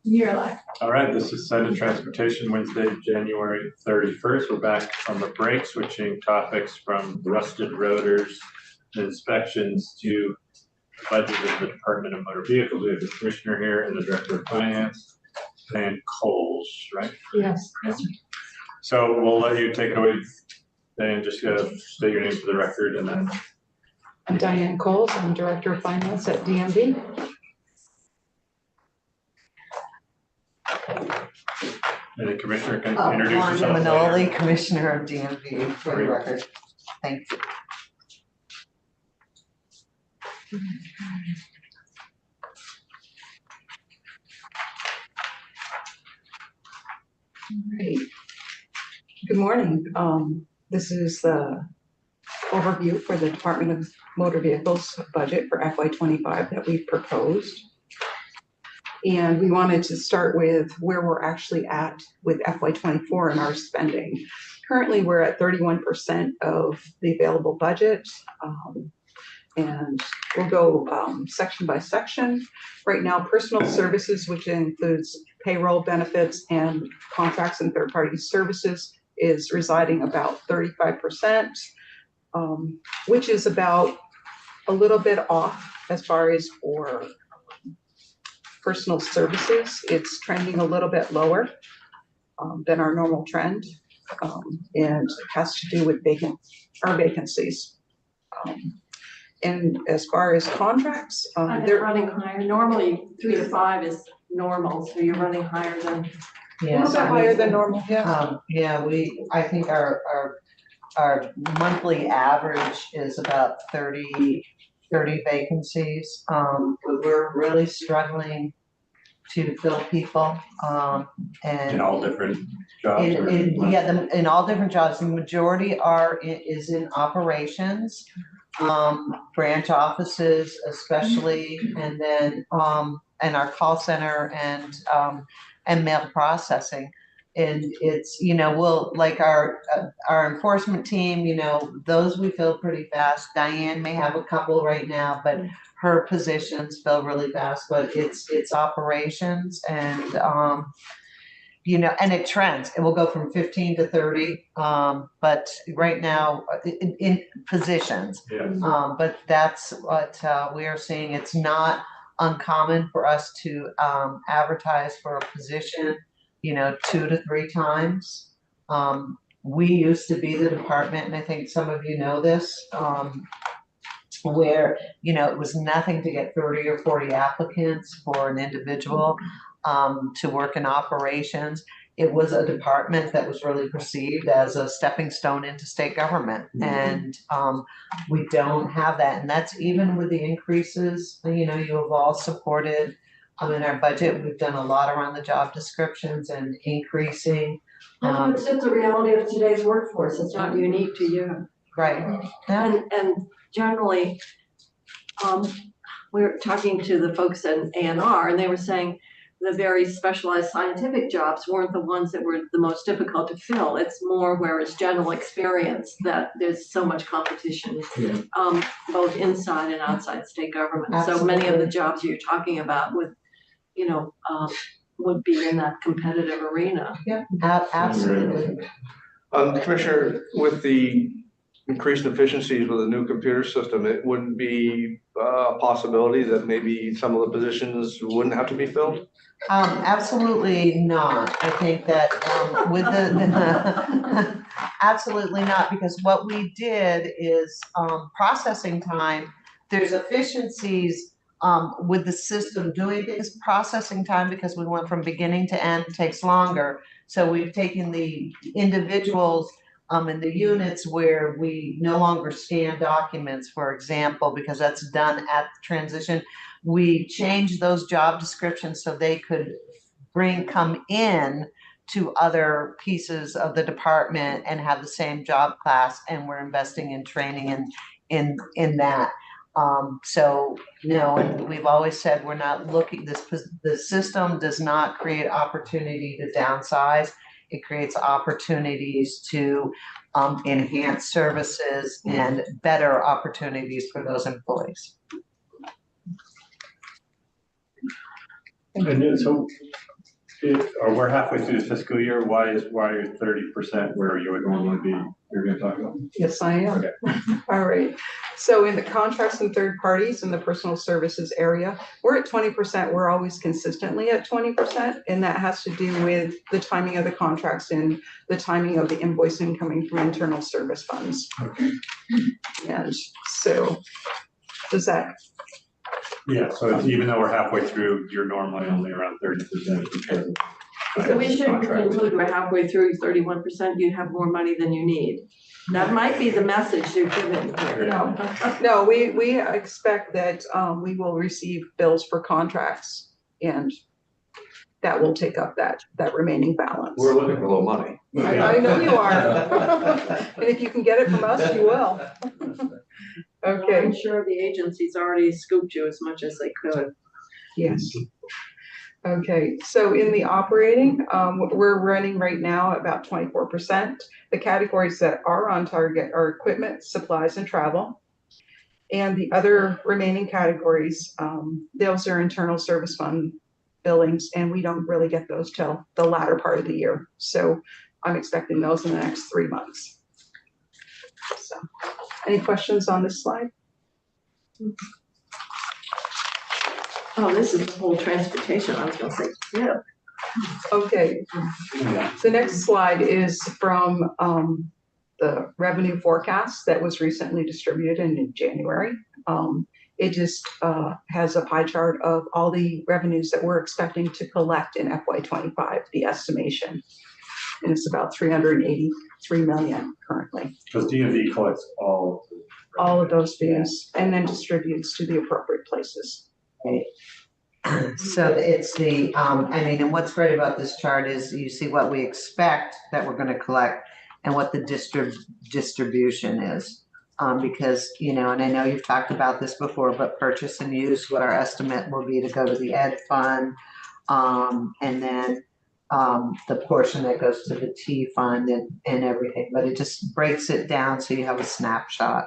You're alive. All right, this is Senate Transportation Wednesday, January 31st. We're back from a break, switching topics from rusted rotors inspections to the budget of the Department of Motor Vehicles. We have the commissioner here and the director of finance, Dan Coles, right? Yes. So we'll let you take away, Dan, just state your name for the record and then. I'm Diane Coles. I'm Director of Finance at DMV. And the commissioner can introduce Wanda herself. Manoli, Commissioner of DMV, for the record. Thank you. Great. Good morning. This is the overview for the Department of Motor Vehicles budget for FY25 that we've proposed. And we wanted to start with where we're actually at with FY24 in our spending. Currently, we're at 31% of the available budget. And we'll go section by section. Right now, personal services, which includes payroll, benefits, and contracts and third-party services, is residing about 35%, which is about a little bit off as far as for personal services. It's trending a little bit lower than our normal trend, and has to do with our vacancies. And as far as contracts, They're running higher. Normally 3 to 5 is normal, so you're running higher than. a little bit higher than normal. Yeah, I think our monthly average is about 30 vacancies. We're really struggling to fill people, and In all different jobs. in all different jobs. The majority is in operations, branch offices especially, and then and our call center and mail processing. And it's, we'll like our enforcement team, those we fill pretty fast. Diane may have a couple right now, but her positions fill really fast. But it's operations and and it trends. It will go from 15 to 30, but right now in positions. Yes. But that's what we are seeing. It's not uncommon for us to advertise for a position 2 to 3 times. We used to be the department, and I think some of you know this, where it was nothing to get 30 or 40 applicants for an individual to work in operations. It was a department that was really perceived as a stepping stone into state government, and we don't have that. And that's even with the increases. You have all supported. In our budget, we've done a lot around the job descriptions and increasing. It's just the reality of today's workforce. It's not unique to you. Right. And generally, we were talking to the folks at A&R, and they were saying the very specialized scientific jobs weren't the ones that were the most difficult to fill. It's more where it's general experience that there's so much competition, both inside and outside state government. Absolutely. So many of the jobs you're talking about with, would be in that competitive arena. Yeah, absolutely. Commissioner, with the increased efficiencies with a new computer system, it wouldn't be a possibility that maybe some of the positions wouldn't have to be filled? Absolutely not. I think that with the absolutely not, because what we did is processing time. There's efficiencies with the system doing things. Processing time, because we went from beginning to end, takes longer. So we've taken the individuals in the units where we no longer scan documents, for example, because that's done at the transition. We changed those job descriptions so they could come in to other pieces of the department and have the same job class, and we're investing in training in that. So no, and we've always said we're not looking. The system does not create opportunity to downsize. It creates opportunities to enhance services and better opportunities for those employees. And so we're halfway through the fiscal year, why are you 30% where you would normally be? You're gonna talk about? Yes, I am. Okay. All right. So in the contracts and third parties in the personal services area, we're at 20%. We're always consistently at 20%. And that has to do with the timing of the contracts and the timing of the invoicing coming from internal service funds. Okay. And so does that, Yeah, so it's, even though we're halfway through, you're normally only around 30% because of. So we should contract. include we're halfway through 31%, you have more money than you need. That might be the message you're giving here. no, we expect that we will receive bills for contracts and that will take up that remaining balance. We're looking for a little money. I know you are. And if you can get it from us, you will. Okay, I'm sure the agency's already scooped you as much as they could. yes. Okay, so in the operating, we're running right now at about 24%. The categories that are on target are equipment, supplies, and travel. And the other remaining categories, those are internal service fund billings, and we don't really get those till the latter part of the year. So I'm expecting those in the next 3 months. So, any questions on this slide? Oh, this is the whole transportation, I was gonna say, yeah. Okay, the next slide is from the revenue forecast that was recently distributed in January. It just has a pie chart of all the revenues that we're expecting to collect in FY25, the estimation. And it's about 383 million currently. Because DMV collects all. All of those fees and then distributes to the appropriate places. So it's the, I mean, and what's great about this chart is you see what we expect that we're gonna collect and what the distribution is. Because, you know, and I know you've talked about this before, but purchase and use, what our estimate will be to go to the ed fund. And then the portion that goes to the T fund and everything, but it just breaks it down so you have a snapshot.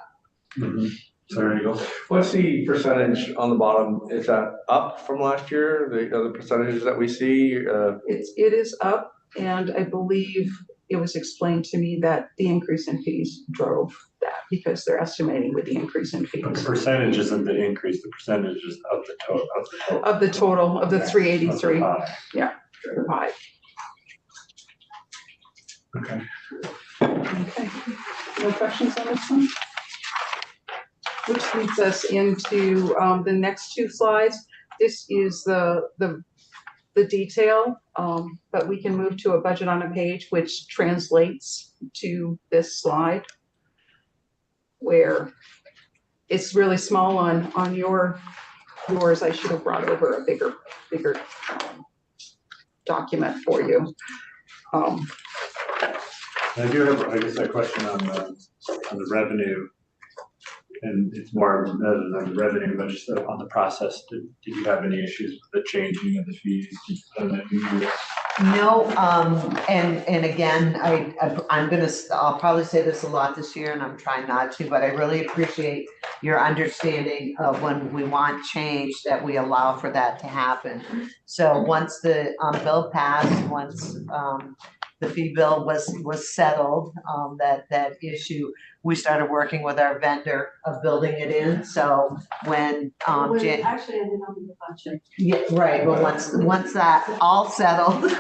Mhm. So there you go. What's the percentage on the bottom? Is that up from last year? The other percentages that we see? It is up, and I believe it was explained to me that the increase in fees drove that because they're estimating with the increase in But the fees percentage isn't the increase, the percentage is of the total, of the total of the 383. Of the pie. The pie. Okay. Okay. No questions on this one? Which leads us into the next two slides. This is the detail, but we can move to a budget on a page, which translates to this slide, where it's really small on yours. I should have brought over a bigger document for you. I do have, I guess, a question on the revenue. And it's more than the revenue, but just on the process. Did you have any issues with the changing of the fees? No, and again, I'll probably say this a lot this year and I'm trying not to, but I really appreciate your understanding of when we want change that we allow for that to happen. So once the bill passed, once the fee bill was settled, that issue, we started working with our vendor of building it in. So when Actually, I didn't know the budget. yeah, right, but once that all settled,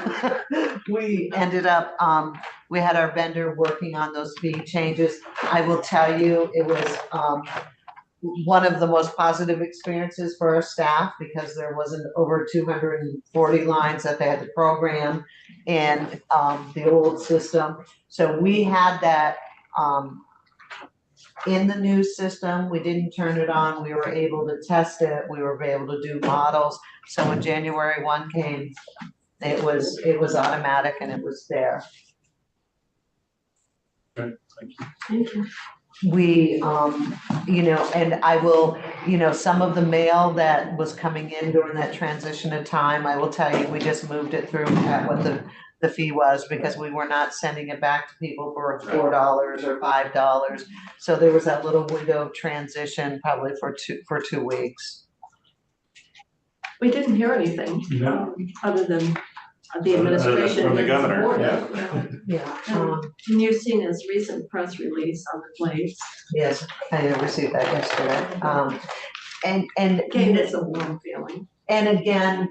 we ended up, we had our vendor working on those fee changes. I will tell you, it was one of the most positive experiences for our staff because there wasn't over 240 lines that they had to program in the old system. So we had that in the new system. We didn't turn it on. We were able to test it. We were able to do models. So when January 1 came, it was automatic and it was there. Good, thank you. Thank you. We, you know, and I will, you know, some of the mail that was coming in during that transition of time, I will tell you, we just moved it through at what the fee was because we were not sending it back to people for $4 or $5. So there was that little window of transition probably for 2 weeks. We didn't hear anything, No. other than the administration. From the is governor, supportive. Yeah. And you've seen his recent press release on the plates. Yes, I received that yesterday. And Gave us a warm feeling. And again,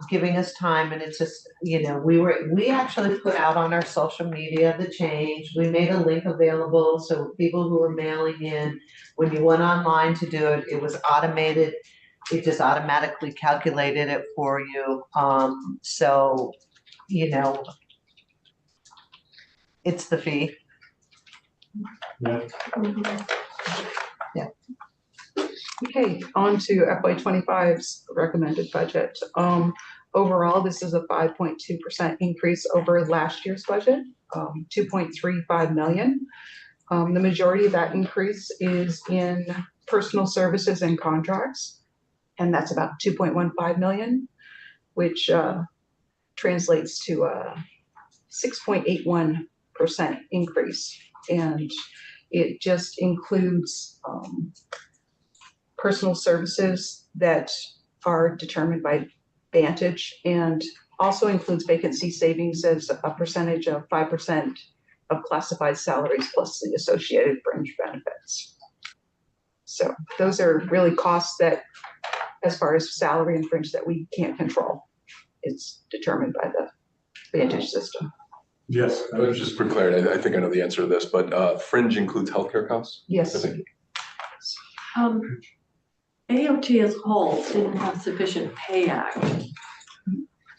giving us time, and it's just, we actually put out on our social media the change. We made a link available, so people who were mailing in, when you went online to do it, it was automated. It just automatically calculated it for you. So, it's the fee. Yeah. Okay, on to FY 25's recommended budget. Overall, this is a 5.2% increase over last year's budget, 2.35 million. The majority of that increase is in personal services and contracts, and that's about 2.15 million, which translates to a 6.81% increase. And it just includes personal services that are determined by Vantage, and also includes vacancy savings as a percentage of 5% of classified salaries plus the associated fringe benefits. So those are really costs that, as far as salary and fringe, that we can't control. It's determined by the Vantage system. Yes. Just for clarity, I think I know the answer to this, but fringe includes healthcare costs? Yes. I think. AOT as a whole didn't have sufficient pay act.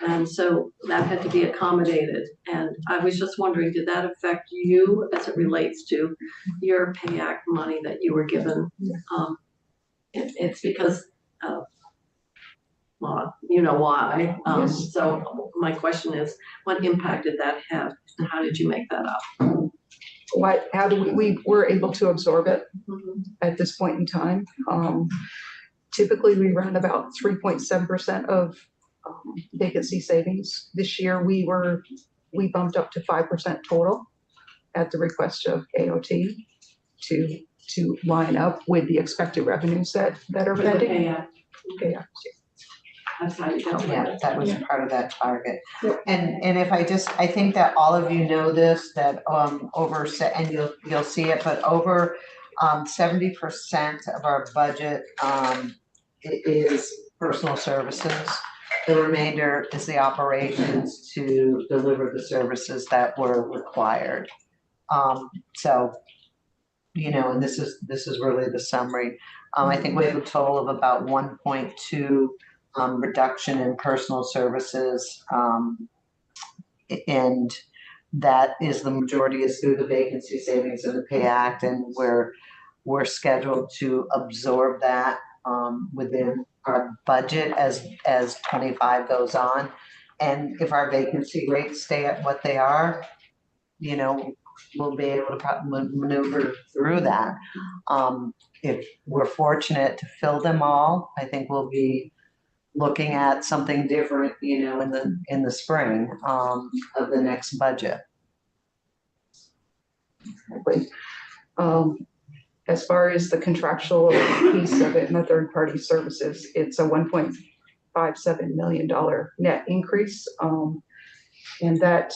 And so that had to be accommodated. And I was just wondering, did that affect you as it relates to your pay act money that you were given? It's because of, well, you know why. Yes. So my question is, what impact did that have? And how did you make that up? How do we were able to absorb it at this point in time. Typically, we run about 3.7% of vacancy savings. This year, we bumped up to 5% total at the request of AOT to line up with the expected revenues that are For the pending. pay act, Okay, that's how you dealt with Yeah, it. that was part of that target. Yep. And if I think that all of you know this, that and you'll see it, but over 70% of our budget is personal services. The remainder is the operations to deliver the services that were required. So, and this is really the summary. I think we have a total of about 1.2 reduction in personal services, and that is the majority is through the vacancy savings of the Pay Act, and we're scheduled to absorb that within our budget as 25 goes on. And if our vacancy rates stay at what they are, we'll be able to maneuver through that. If we're fortunate to fill them all, I think we'll be looking at something different, in the spring of the next budget. exactly. As far as the contractual piece of it and the third-party services, it's a $1.57 million net increase. And that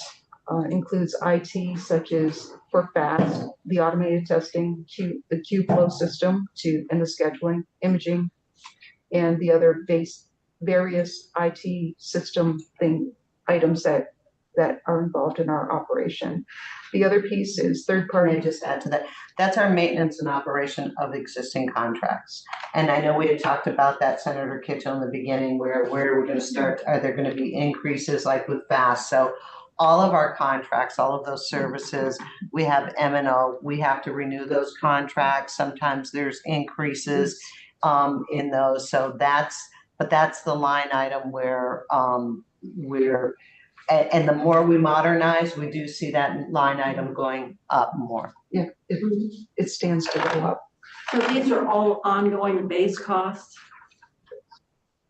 includes IT, such as for FAST, the automated testing, the Q-Flow system and the scheduling, imaging, and the other various IT system items that are involved in our operation. The other piece is third Let me party. just add to that. That's our maintenance and operation of existing contracts. And I know we had talked about that, Senator Kitchell, in the beginning, where we're going to start, are there going to be increases like with FAST? So all of our contracts, all of those services, we have M&O, we have to renew those contracts. Sometimes there's increases in those. So that's the line item where and the more we modernize, we do see that line item going up more. Yeah, it stands to go up. So these are all ongoing base costs?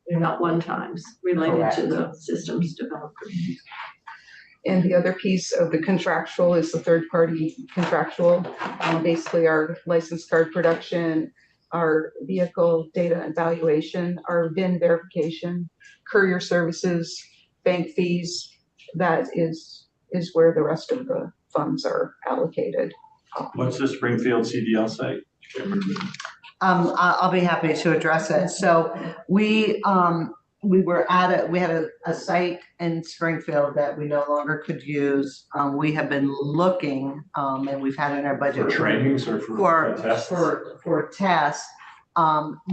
They're not one-times related to the systems development? And the other piece of the contractual is the third-party contractual, basically our license card production, our vehicle data evaluation, our VIN verification, courier services, bank fees, that is where the rest of the funds are allocated. What's the Springfield CDL site? I'll be happy to address it. So we had a site in Springfield that we no longer could use. We have been looking, and we've had in our budget. For trainings or for tests? For tests.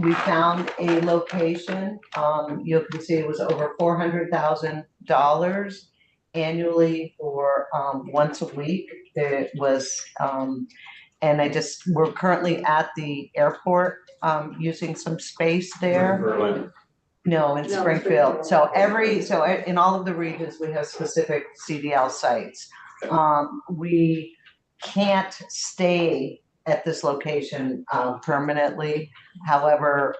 We found a location, you can see it was over $400,000 annually for, once a week. It was, and we're currently at the airport, using some space there. Berlin. No, in No, Springfield. So in all of the regions, we have specific CDL sites. We can't stay at this location permanently. However,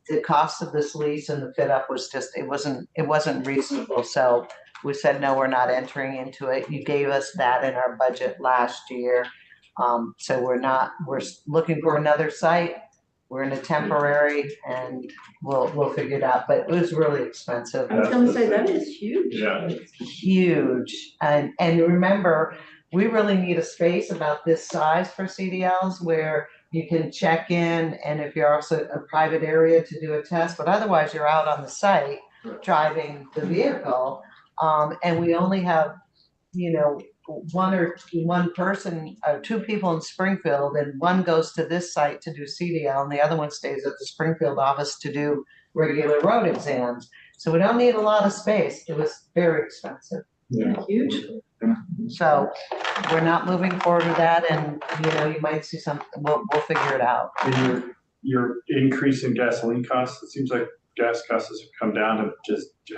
the cost of this lease and the fit up was just, it wasn't reasonable. So we said, no, we're not entering into it. You gave us that in our budget last year. So we're looking for another site. We're in a temporary and we'll figure it out, but it was really expensive. I was gonna say, that is huge. Yeah. Huge. And remember, we really need a space about this size for CDLs where you can check in, and if you're also a private area to do a test, but otherwise you're out on the site driving the vehicle. And we only have, one person, two people in Springfield, and one goes to this site to do CDL and the other one stays at the Springfield office to do regular road exams. So we don't need a lot of space. It was very expensive. Huge. So we're not moving forward with that, and you might see something. We'll figure it out. And your increase in gasoline costs, it seems like gas costs have come down.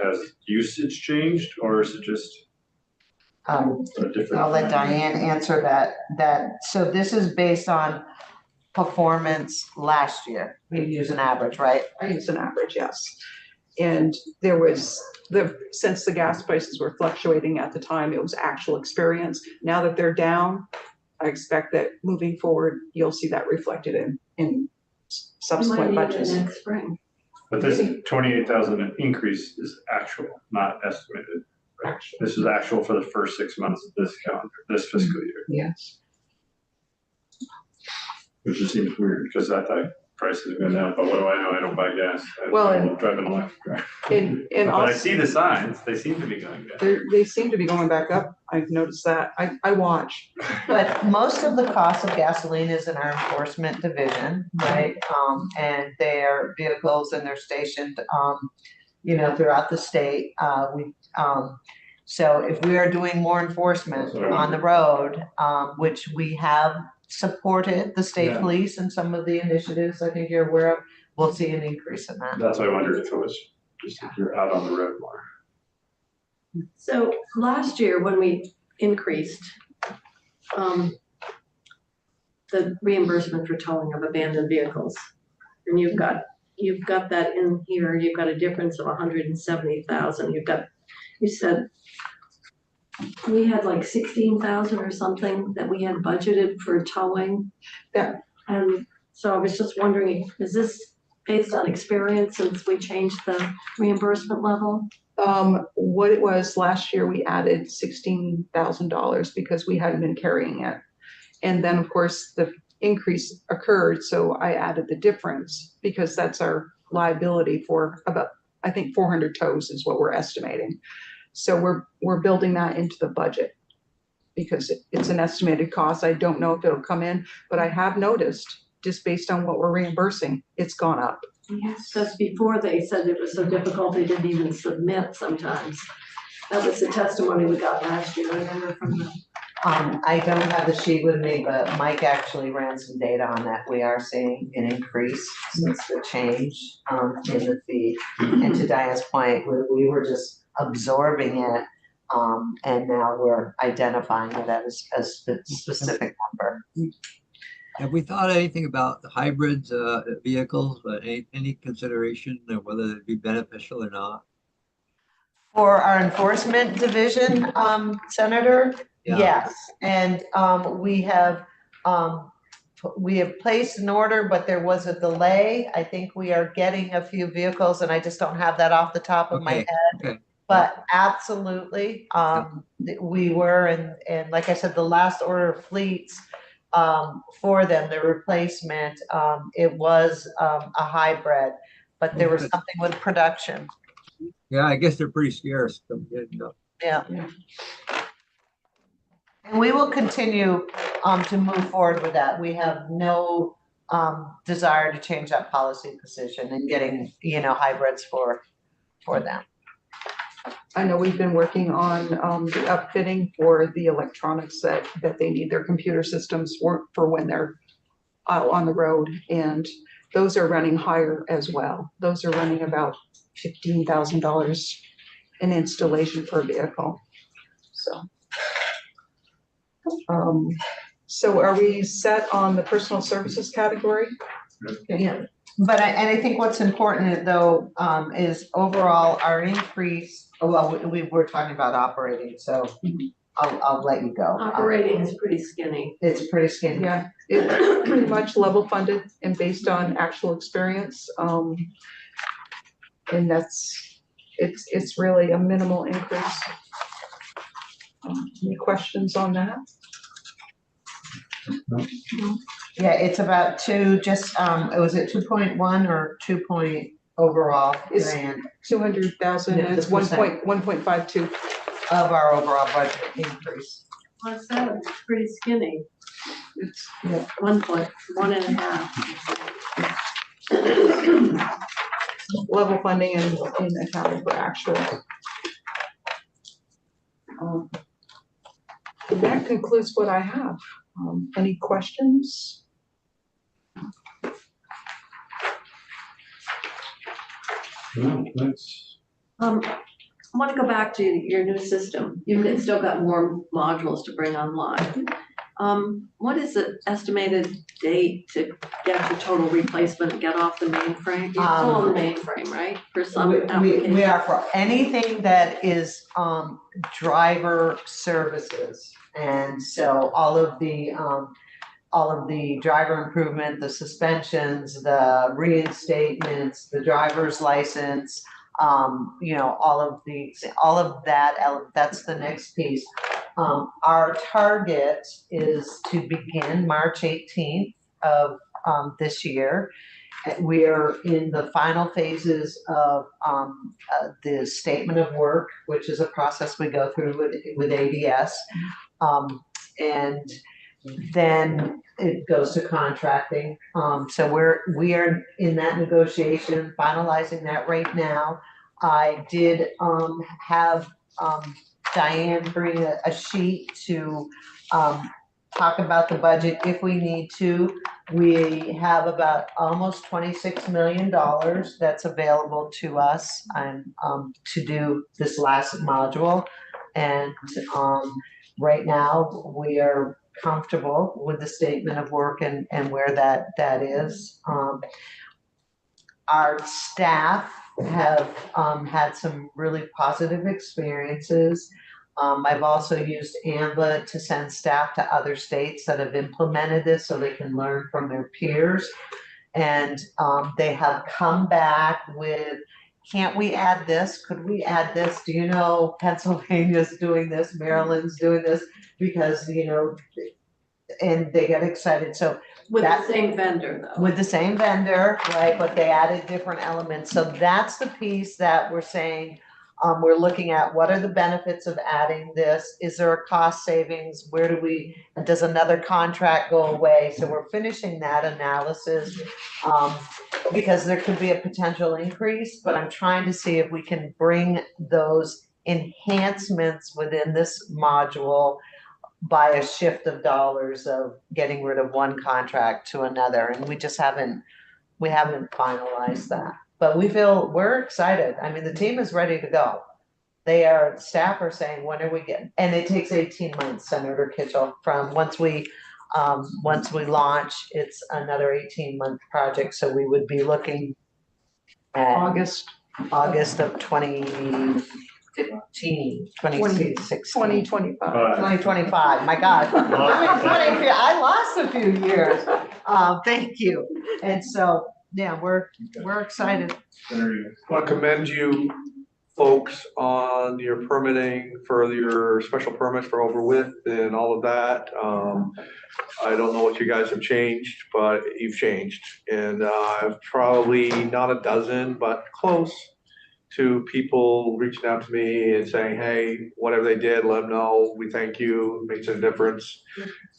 Has usage changed, or is it just a different? I'll let Diane answer that. So this is based on performance last year. You use an average, right? I use an average, yes. And since the gas prices were fluctuating at the time, it was actual experience. Now that they're down, I expect that moving forward, you'll see that reflected in subsequent budgets. Next spring. But this 28,000 increase is actual, not estimated. Right? This is actual for the first 6 months of this fiscal year. Yes. Which just seems weird because I thought prices have gone down, but what do I know? I don't buy gas. I drive an electric car. And But I also, see the signs. They seem to be going down. they seem to be going back up. I've noticed that. I watch. But most of the cost of gasoline is in our enforcement division, right? And their vehicles and they're stationed, throughout the state. So if we are doing more enforcement on the road, which we have supported the state Yeah. police and some of the initiatives I think you're aware of, we'll see an increase in that. That's why I wondered if it was just if you're out on the road more. So last year, when we increased the reimbursement for towing of abandoned vehicles, and you've got that in here, you've got a difference of 170,000. You said we had like 16,000 or something that we had budgeted for towing. Yeah. And so I was just wondering, is this based on experience since we changed the reimbursement level? What it was last year, we added $16,000 because we hadn't been carrying it. And then, of course, the increase occurred, so I added the difference because that's our liability for about, I think, 400 tows is what we're estimating. So we're building that into the budget because it's an estimated cost. I don't know if it'll come in, but I have noticed, just based on what we're reimbursing, it's gone up. Yes. Because before they said it was so difficult, they didn't even submit sometimes. That was the testimony we got last year, I remember from the. I don't have the sheet with me, but Mike actually ran some data on that. We are seeing an increase since the change in the fee. And to Diane's point, we were just absorbing it, and now we're identifying it as a specific number. Have we thought anything about the hybrids vehicles, but any consideration of whether they'd be beneficial or not? For our enforcement division, Senator, Yeah. yes, and we have placed an order, but there was a delay. I think we are getting a few vehicles, and I just don't have that off the top of my Okay, head. okay. But absolutely, we were, and like I said, the last order of fleets, for them, the replacement, it was, a hybrid, but there was Good. something with production, Yeah, I guess they're pretty scarce. So, yeah. And we will continue, to move forward with that. We have no, desire to change that policy position and getting, hybrids for them. I know we've been working on the upfitting for the electronics that they need, their computer systems for when they're out on the road. And those are running higher as well. Those are running about $15,000 in installation per vehicle. So are we set on the personal services category? Yeah, but I think what's important though, is overall our increase, well, we were talking about operating, so I'll let you go. Operating is pretty skinny. It's pretty skinny. Yeah, it's pretty much level funded and based on actual experience. And it's really a minimal increase. Any questions on that? Yeah, it's about was it 2.1 or 2 point overall It's- grand 200,000 Yeah, is the percent. 1.52. of our overall budget increase? Like I said, it's pretty skinny, It's 1.1.5. level funding and accounting for actual. And that concludes what I have. Any questions? No, that's, I want to go back to your new system. You've still got more modules to bring online. What is the estimated date to get your total replacement and get off the mainframe? You're still on the mainframe, right? For some We applications? are for anything that is, driver services. And so all of the driver improvement, the suspensions, the reinstatements, the driver's license, all of that, that's the next piece. Our target is to begin March 18th of, this year. We are in the final phases of, the statement of work, which is a process we go through with ADS. And then it goes to contracting. So we are in that negotiation, finalizing that right now. I did, have, Diane bring a sheet to, talk about the budget if we need to. We have about almost $26 million that's available to us and, to do this last module. And, right now, we are comfortable with the statement of work and where that is. Our staff have, had some really positive experiences. I've also used AMBA to send staff to other states that have implemented this so they can learn from their peers. And, they have come back with, can't we add this? Could we add this? Do you know Pennsylvania's doing this? Maryland's doing this? Because, and they get excited. So With the same vendor though. with the same vendor, right, but they added different elements. So that's the piece that we're saying, we're looking at, what are the benefits of adding this? Is there a cost savings? Does another contract go away? So we're finishing that analysis, because there could be a potential increase, but I'm trying to see if we can bring those enhancements within this module by a shift of dollars of getting rid of one contract to another, and we haven't finalized that. But we're excited. I mean, the team is ready to go. Staff are saying, when are we getting, and it takes 18 months, Senator Kitchell, from once we launch, it's another 18-month project, so we would be looking at August August of 2016. 2025. 2025, my God. I lost a few years. Thank you. And so, yeah, we're excited. I want to commend you folks on your permitting for your special permits for over width and all of that. I don't know what you guys have changed, but you've changed. And I've probably not a dozen, but close to people reaching out to me and saying, hey, whatever they did, let them know. We thank you. It makes a difference.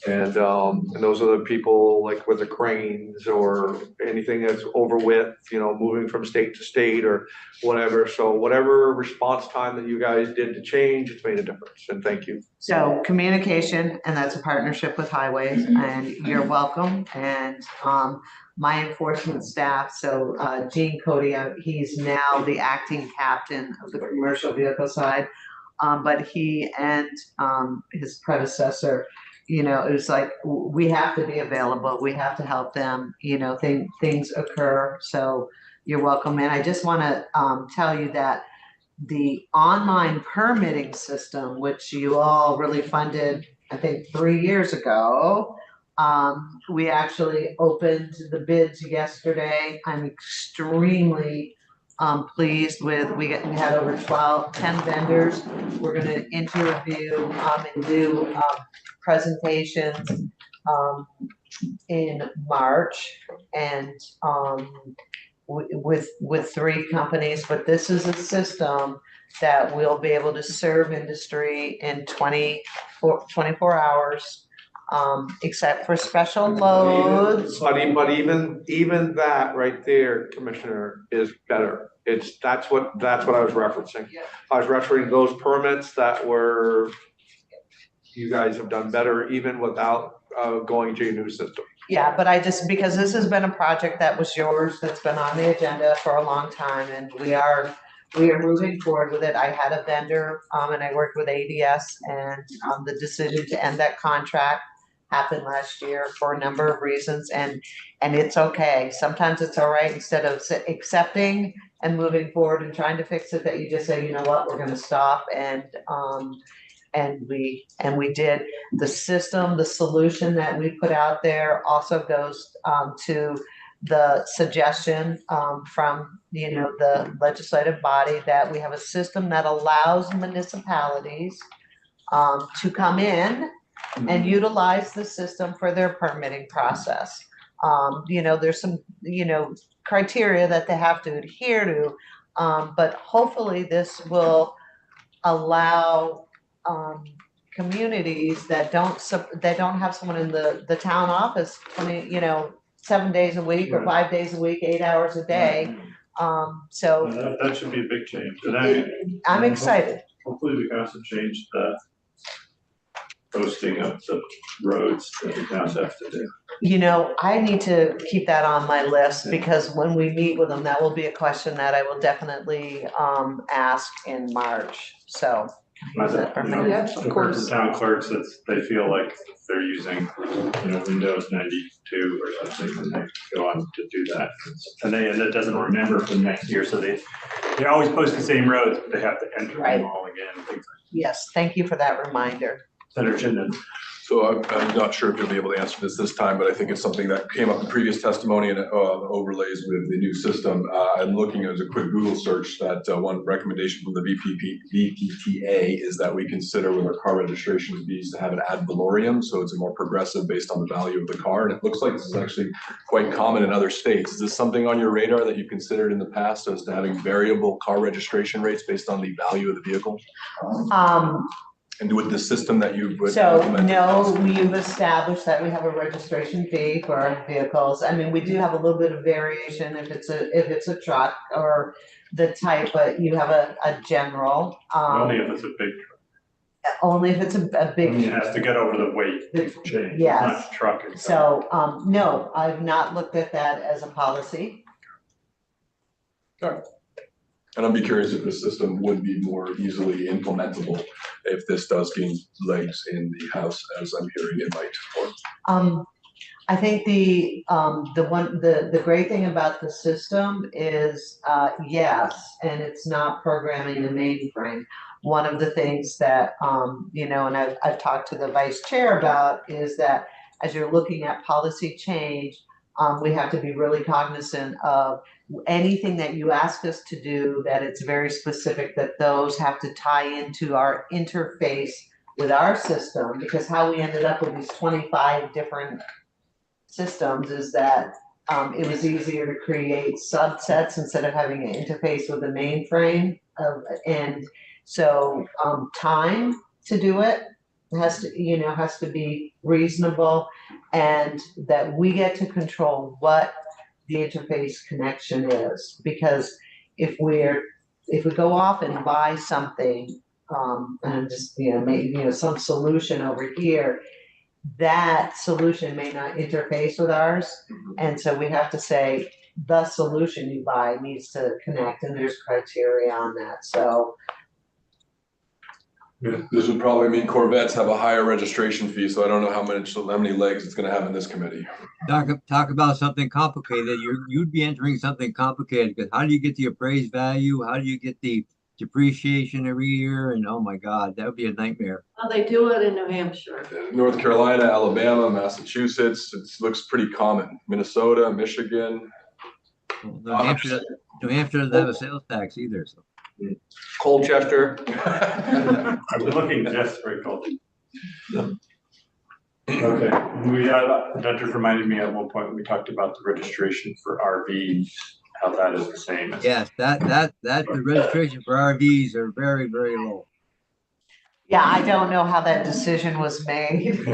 And those are the people like with the cranes or anything that's over width, moving from state to state or whatever. So whatever response time that you guys did to change, it's made a difference. And thank you. So communication, and that's a partnership with Highways, and you're welcome. And my enforcement staff, so Gene Cody, he's now the acting captain of the commercial vehicle side. But he and his predecessor, it was like, we have to be available. We have to help them, things occur. So you're welcome. And I just want to tell you that the online permitting system, which you all really funded, I think 3 years ago, we actually opened the bids yesterday. I'm extremely pleased with, we had over 10 vendors. We're going to interview and do presentations in March, and with 3 companies, but this is a system that will be able to serve industry in 24 hours, except for special loads. But even that right there, Commissioner, is better. That's what I was referencing. I was referencing those permits that were, you guys have done better even without going to your new system. Yeah, but because this has been a project that was yours, that's been on the agenda for a long time, and we are moving forward with it. I had a vendor, and I worked with ADS, and the decision to end that contract happened last year for a number of reasons, and it's okay. Sometimes it's all right, instead of accepting and moving forward and trying to fix it, that you just say, you know what, we're gonna stop, and we did. The system, the solution that we put out there also goes to the suggestion from the legislative body that we have a system that allows municipalities to come in and utilize the system for their permitting process. There's some criteria that they have to adhere to, but hopefully this will allow communities that don't have someone in the town office 7 days a week or 5 days a week, 8 hours a day. So That should be a big change. And I'm excited. hopefully we can also change the posting of the roads that the towns have to do. I need to keep that on my list, because when we meet with them, that will be a question that I will definitely ask in March. So. Yes, of course. Town clerks, they feel like they're using, Windows 92 or something, and they go on to do that. And it doesn't remember for next year, so they always post the same roads, but they have to enter Right. them all again. Things like Yes, thank you for that reminder. Senator Chinden. So I'm not sure if you'll be able to answer this time, but I think it's something that came up in previous testimony and overlays with the new system. I'm looking as a quick Google search that one recommendation from the VPTA is that we consider with our car registration fees to have an ad valorem, so it's a more progressive based on the value of the car. And it looks like this is actually quite common in other states. Is this something on your radar that you've considered in the past, as to having variable car registration rates based on the value of the vehicle? And with the system that you've implemented? No, we've established that we have a registration fee for our vehicles. I mean, we do have a little bit of variation if it's a truck or the type, but you have a general. Only if it's a big truck. Only if it's a big. It has to get over the weight change. Yes. It's not trucking. So, no, I've not looked at that as a policy. Sure. And I'd be curious if the system would be more easily implementable if this does gain legs in the House, as I'm hearing it might. I think the great thing about the system is, yes, and it's not programming the mainframe. One of the things that, and I've talked to the vice chair about, is that as you're looking at policy change, we have to be really cognizant of anything that you ask us to do, that it's very specific, that those have to tie into our interface with our system, because how we ended up with these 25 different systems is that it was easier to create subsets instead of having an interface with the mainframe. And so time to do it has to be reasonable, and that we get to control what the interface connection is. Because if we go off and buy something and just maybe some solution over here, that solution may not interface with ours, and so we have to say the solution you buy needs to connect, and there's criteria on that. So This would probably mean Corvettes have a higher registration fee, so I don't know how many legs it's gonna have in this committee. Talk about something complicated. You'd be entering something complicated, because how do you get the appraised value? How do you get the depreciation every year? And oh my God, that would be a nightmare. Well, they do it in New Hampshire. North Carolina, Alabama, Massachusetts, it looks pretty common. Minnesota, Michigan. Well, New Hampshire doesn't have a sales tax either, so. Colchester. I was looking just for a culture. Okay, that just reminded me at one point, we talked about the registration for RVs, how that is the same. Yes, the registration for RVs are very, very low. yeah, I don't know how that decision was made.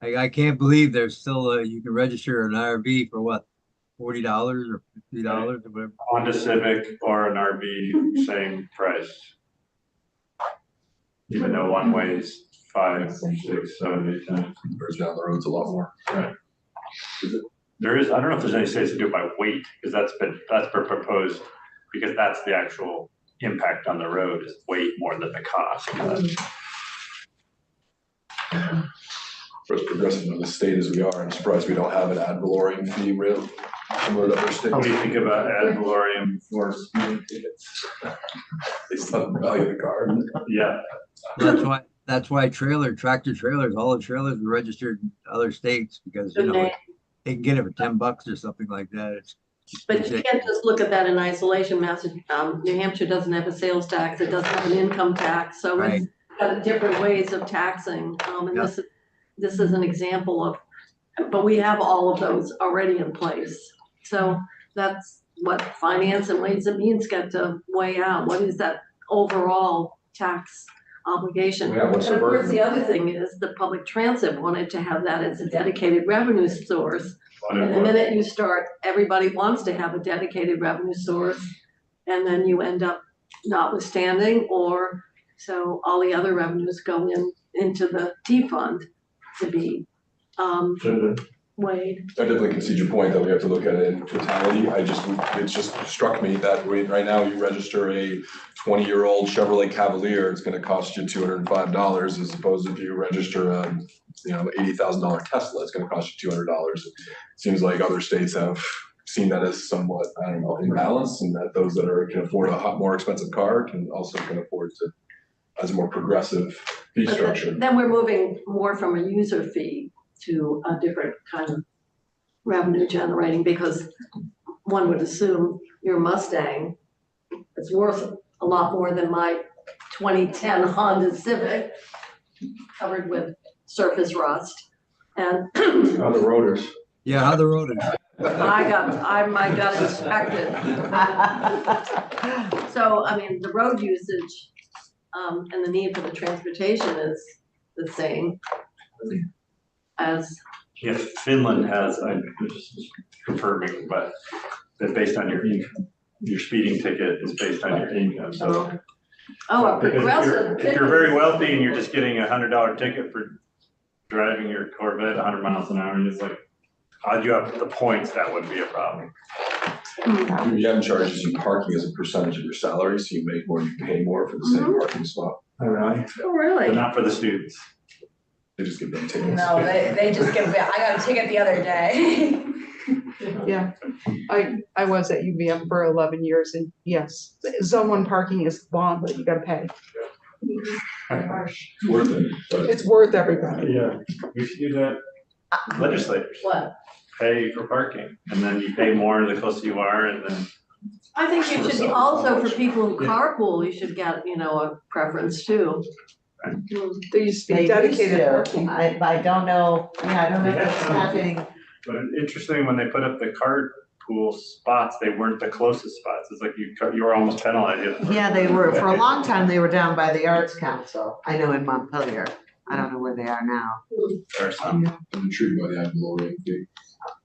I can't believe there's still you can register an RV for what, $40 or $50 or whatever. Honda Civic or an RV, same price. Even though one weighs 5, 6, 7, 8 times. Whereas down the road's a lot more. Right. There is, I don't know if there's any states that do it by weight, because that's been proposed, because that's the actual impact on the road is weight more than the cost. For as progressive of the state as we are, I'm surprised we don't have an ad valorem fee real similar to other states. What do you think about ad valorem for speeding tickets? Based on the value of the car. Yeah, That's why tractor trailers, all the trailers are registered in other states, because they can get it for $10 or something like that. But you can't just look at that in isolation. New Hampshire doesn't have a sales tax, it doesn't have an income tax, so Right. it's got different ways of taxing. And Yeah. this is an example of, but we have all of those already in place. So that's what finance and Ways and Means get to weigh out. What is that overall tax obligation? Yeah, what's the And of course, burden? the other thing is the public transit wanted to have that as a dedicated revenue source. And the minute you start, everybody wants to have a dedicated revenue source, and then you end up notwithstanding, or so all the other revenues go into the T fund to be weighed. I definitely concede your point that we have to look at it in totality. It just struck me that right now you register a 20-year-old Chevrolet Cavalier, it's gonna cost you $205, as opposed to if you register a $80,000 Tesla, it's gonna cost you $200. It seems like other states have seen that as somewhat, I don't know, imbalanced, and that those that can afford a more expensive car can afford to, as a more progressive fee But structure. then we're moving more from a user fee to a different kind of revenue generating, because one would assume your Mustang is worth a lot more than my 2010 Honda Civic covered with surface rust. And On the rotors. Yeah, how the road is. I got inspected. So, I mean, the road usage and the need for the transportation is the same as, yes, Finland has, I'm just confirming, but that based on your income, your speeding ticket is based on your income, so. a Because progressive. if you're very wealthy and you're just getting $100 ticket for driving your Corvette 100 miles an hour, and it's like, how'd you have the points, that wouldn't be a problem. UVM charges you parking as a percentage of your salary, so you make more, you pay more for the same parking spot. All right. Oh, But really? not for the students. They just give them tickets. No, they just give, I got a ticket the other day. Yeah, I was at UVM for 11 years, and yes, zone 1 parking is long, but you gotta pay. It's worth it, but It's worth everybody. Yeah, we should do that. Legislators. What? pay for parking, and then you pay more the closer you are, and then I think you should also, for people who carpool, you should get, a preference too. There used to They be used dedicated to. parking. I don't know, yeah, I don't know if it's happening. But interesting, when they put up the carpool spots, they weren't the closest spots. It's like you were almost penalized. Yeah, they were, for a long time, they were down by the Arts Council, I know in Montpelier, I don't know where they are now. Or some. I'm intrigued by the ad valorem fee.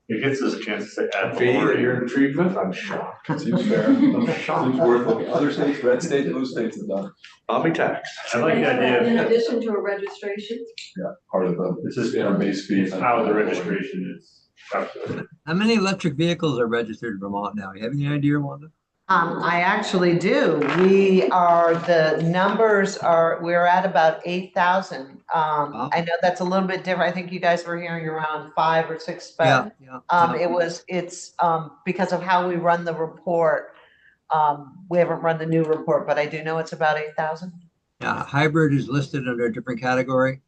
It gives us a chance to say ad Fee that valorem. you're intrigued with, I'm shocked. Seems fair. Seems worth looking. Other states, red states, blue states have done. I'll be taxed. I like the In idea. addition to a registration? Yeah, part of the, This is our base fee. It's how the registration is calculated. How many electric vehicles are registered in Vermont now? You have any idea, Wanda? I actually do. We're at about 8,000. Wow. I know that's a little bit different. I think you guys were hearing around 5 or 6, Yeah, but yeah. it's because of how we run the report. We haven't run the new report, but I do know it's about 8,000. Yeah, hybrid is listed under a different category.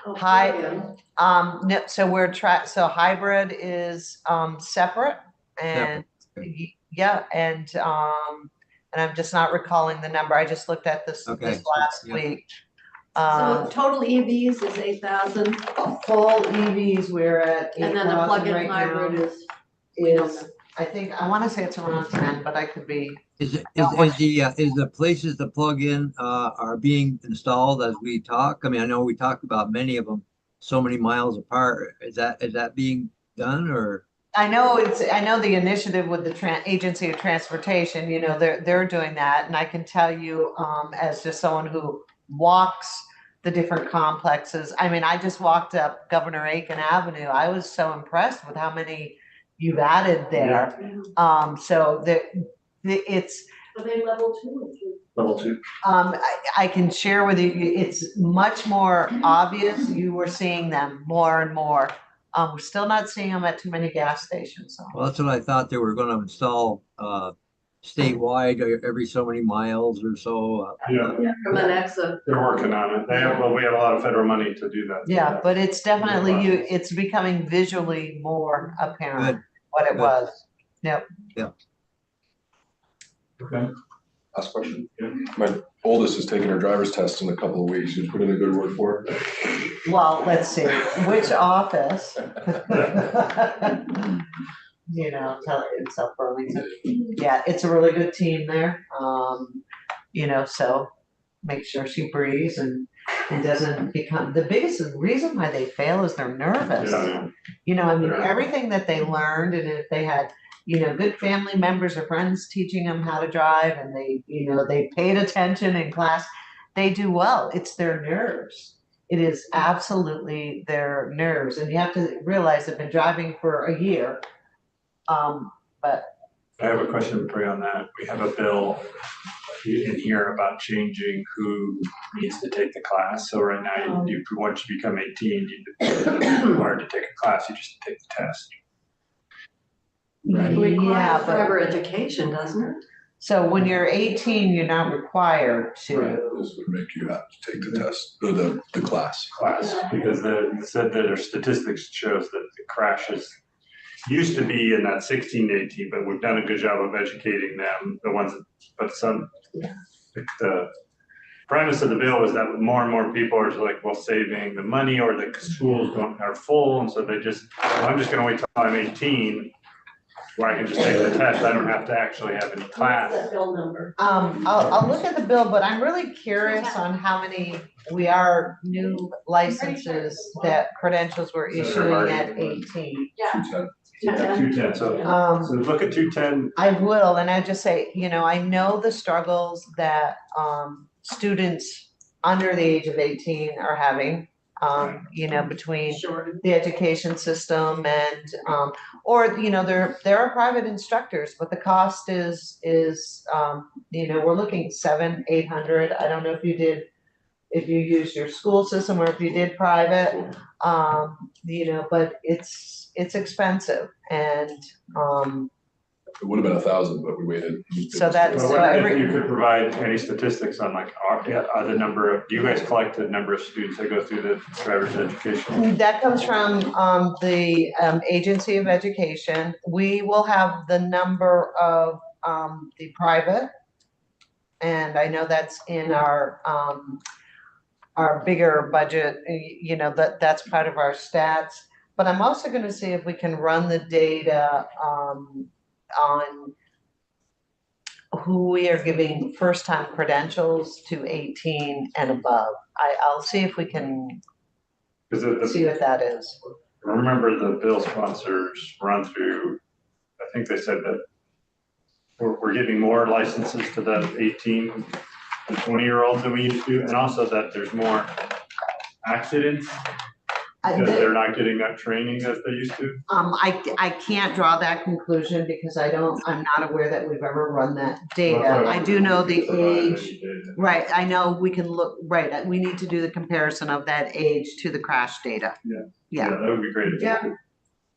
Hi. No, so hybrid is separate and Separate, yeah, and I'm just not recalling the number. I just looked at this Okay, last yeah. week. So total EVs is 8,000, Full EVs, we're at and then the 8,000 plug-in right hybrid now. is, I want to say it's around 10, but I could be. Is No, what- the places to plug in are being installed as we talk? I mean, I know we talked about many of them so many miles apart. Is that being done or? I know the initiative with the Agency of Transportation, they're doing that. And I can tell you, as just someone who walks the different complexes, I mean, I just walked up Governor Aiken Avenue. I was so impressed with how many you've added there. So it's, are they level 2 or 3? Level 2. I can share with you, it's much more obvious. You were seeing them more and more. We're still not seeing them at too many gas stations. So. Well, that's what I thought they were going to install statewide every so many miles or so. Yeah, From Alexa. they're working on it. We have a lot of federal money to do that. Yeah, but it's definitely it's becoming visually more apparent Good. what it Good. was. Yep. Okay. Last question. My oldest is taking her driver's test in a couple of weeks. You put in a good word for her. Well, let's see, which office? Tell it in South Burlington. Yeah, it's a really good team there. So make sure she breathes and doesn't become, the biggest reason why they fail is they're nervous. Yeah. Everything that they learned, and if they had, good family members or friends teaching them how to drive and they paid attention in class, they do well. It's their nerves. It is absolutely their nerves. And you have to realize they've been driving for a year. But I have a question for you on that. We have a bill in here about changing who needs to take the class. So right now, once you become 18, it's hard to take a class. You just take the test. It yeah, requires but forever education, doesn't it? so when you're 18, you're not required to. This would make you have to take the test, or the class. Because it said that our statistics shows that the crashes used to be in that 16 to 18, but we've done a good job of educating them, the premise of the bill is that more and more people are like, well, saving the money, or the schools are full, and so I'm just gonna wait till I'm 18, where I can just take the test. I don't have to actually have any class. What's that bill number? I'll look at the bill, but I'm really curious on how many new licenses that credentials were issuing at 18. Yeah. 210, so look at 210. I will, and I just say, I know the struggles that students under the age of 18 are having, between Sure. the education system and, there are private instructors, but the cost is, we're looking $700-800. I don't know if you used your school system or if you did private, but it's expensive. And, It would have been 1,000, but we waited. So that's- Well, So what if every- you could provide any statistics on like, the number of, do you guys collect the number of students that go through the driver's education? That comes from the Agency of Education. We will have the number of the private. And I know that's in our bigger budget, you know, that's part of our stats. But I'm also gonna see if we can run the data on who we are giving first-time credentials to 18 and above. I'll see if we can Because see what that is. remember the bill sponsors run through, I think they said that we're giving more licenses to the 18 and 20-year-olds than we used to, and also that there's more accidents because they're not getting that training that they used to. I can't draw that conclusion because I'm not aware that we've ever run that data. I do know the age, right, I know we can look, right, we need to do the comparison of that age to the crash data. Yeah, Yeah, that would be great if you Yeah. could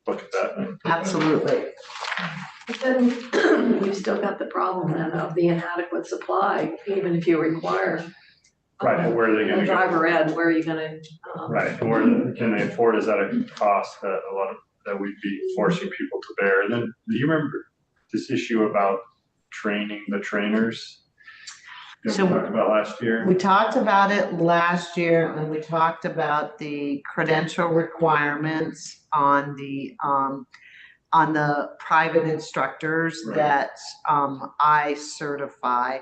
look at that. absolutely. But then you've still got the problem then of the inadequate supply, even if you require. Right, and where are they A gonna go? driver ed, where are you gonna? Right, and where can they afford, is that a cost that a lot of, that we'd be forcing people to bear? And then, do you remember this issue about training the trainers? That So- we talked about last year? We talked about it last year and we talked about the credential requirements on the private instructors Right. that I certify.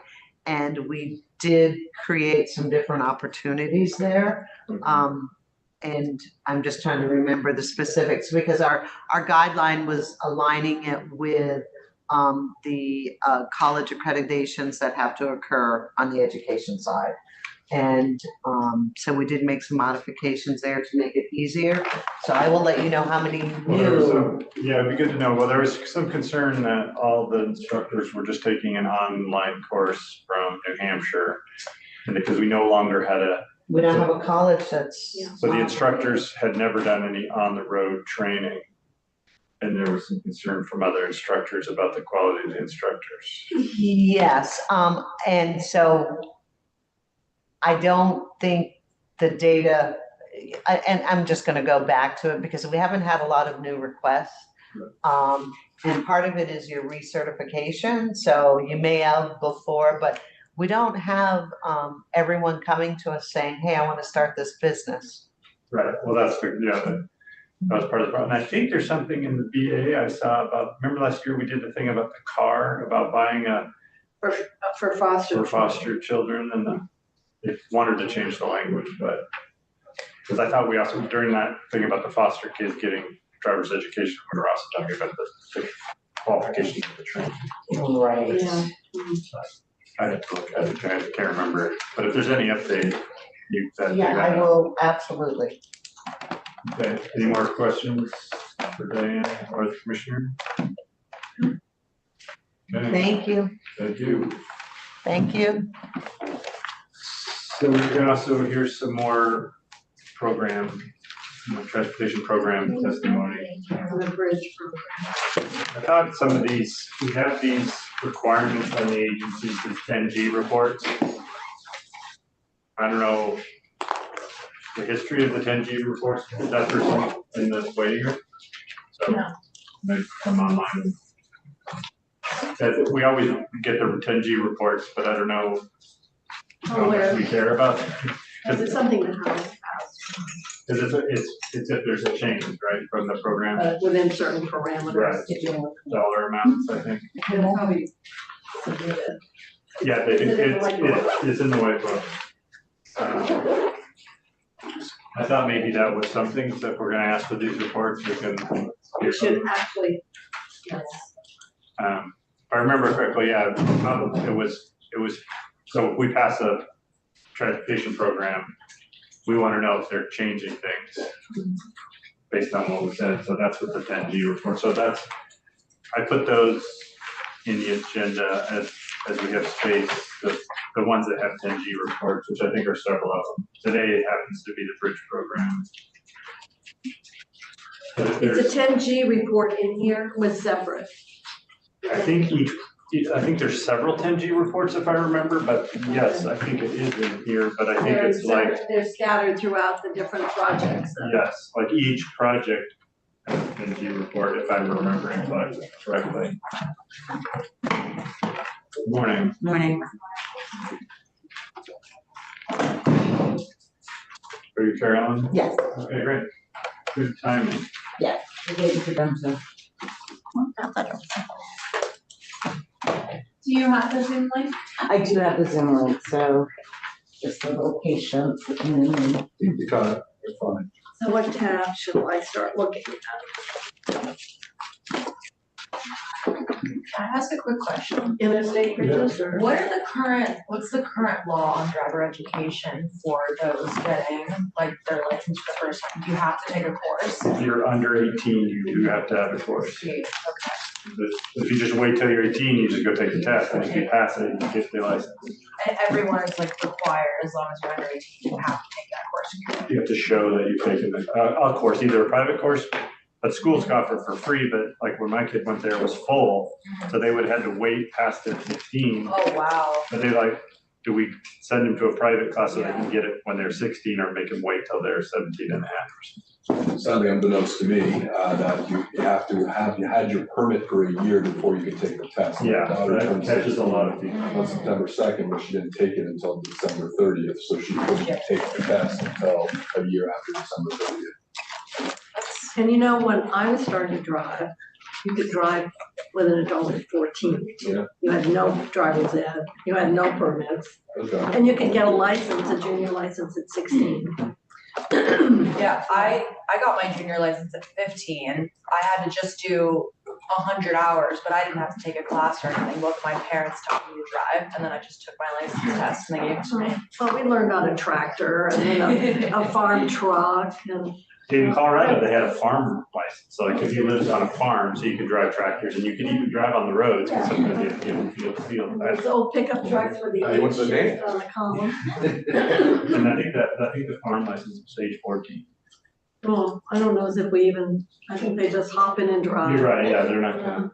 And we did create some different opportunities there. And I'm just trying to remember the specifics because our guideline was aligning it with the college accreditations that have to occur on the education side. And so we did make some modifications there to make it easier. So I will let you know how many Well, there was new. some, yeah, it'd be good to know. Well, there was some concern that all the instructors were just taking an online course from New Hampshire. And because we no longer had We don't have a college that's. Yeah. so the instructors had never done any on-the-road training. And there was some concern from other instructors about the quality of the instructors. Yes, and so I don't think the data, and I'm just gonna go back to it because we haven't had a lot of new requests. And part of it is your recertification, so you may have before, but we don't have everyone coming to us saying, hey, I wanna start this business. Right, well, that's the, yeah, that was part of the problem. And I think there's something in the BA I saw about, remember last year we did the thing about the car, about buying For foster. for foster children, and they wanted to change the language, but because I thought we also, during that thing about the foster kids getting driver's education, we were also talking about the qualifications of the training. Right. Yeah. I had to look at it, I can't remember, but if there's any update, you. Yeah, I will, absolutely. Okay, any more questions for Diane or the commissioner? Okay, Thank you, thank you. thank you. So we can also hear some more transportation program testimony. The bridge. I thought some of these, we have these requirements on the agencies, the 10G reports. I don't know the history of the 10G reports, is that person in the waiting room? So, they come online. That we always get the 10G reports, but I don't know how much we care about. Is it something that happens Because it's if there's a change, right, from the program, within certain parameters? Right. dollar amounts, I think. It'll probably submit it. Yeah, it's in the white book. I thought maybe that was something that we're gonna ask for these reports, we can. It should actually, yes. If I remember correctly, yeah, it was, so if we pass a transportation program, we wanna know if they're changing things based on what we said, so that's what the 10G report, so that's, I put those in the agenda as we have space, the ones that have 10G reports, which I think are several of them. Today it happens to be the bridge program. But if there's- It's a 10G report in here was separate. I think I think there's several 10G reports if I remember, but yes, I think it is in here, but I think it's like, They're scattered throughout the different projects. yes, like each project has a 10G report if I'm remembering correctly. Good morning. Morning. Are you Carolyn? Yes. Okay, great. Good timing. Yes. We gave it to them, so. Do you have the Zoom link? I do have the Zoom link, so just a little patience. You got it, you're fine. So what tab should I start looking at? Can I ask a quick question? Interstate bridges or? What's the current law on driver education for those getting like their license for the first time? Do you have to take a course? If you're under 18, you do have to have a course. Okay. If you just wait till you're 18, you just go take the test, and if you pass it, you get the license. And everyone is like required, as long as you're under 18, you have to take that course. You have to show that you've taken a course, either a private course, but schools offer for free, but like when my kid went there, it was full, so they would have had to wait past their 15. Oh, wow. But they like, do we send them to a private class so they can get it when they're 16 or make them wait till they're 17 and a half or something? Sadly, unbeknownst to me, that you have to have, you had your permit for a year before you could take the test. My Yeah, daughter that turned catches a 16 lot of people. On September 2nd, but she didn't take it until December 30th, so she couldn't take the test until a year after December 30th. And you know, when I was starting to drive, you could drive with an adult at 14. Yeah. You had no driver's ed, you had no permits, Okay. and you could get a license, a junior license at 16. Yeah, I got my junior license at 15. I had to just do 100 hours, but I didn't have to take a class or anything. Both my parents taught me to drive, and then I just took my license test and they gave it to me. Well, we learned on a tractor and then a farm truck and. In Colorado, they had a farm license, so like if you lived on a farm, so you could drive tractors and you could even drive on the roads, because sometimes you have field. Those old pickup trucks with the Hey, what's the H name? on the column. And I think the farm license was age 14. Well, I don't know as if we even, I think they just hop in and drive. You're right, yeah, they're not gonna.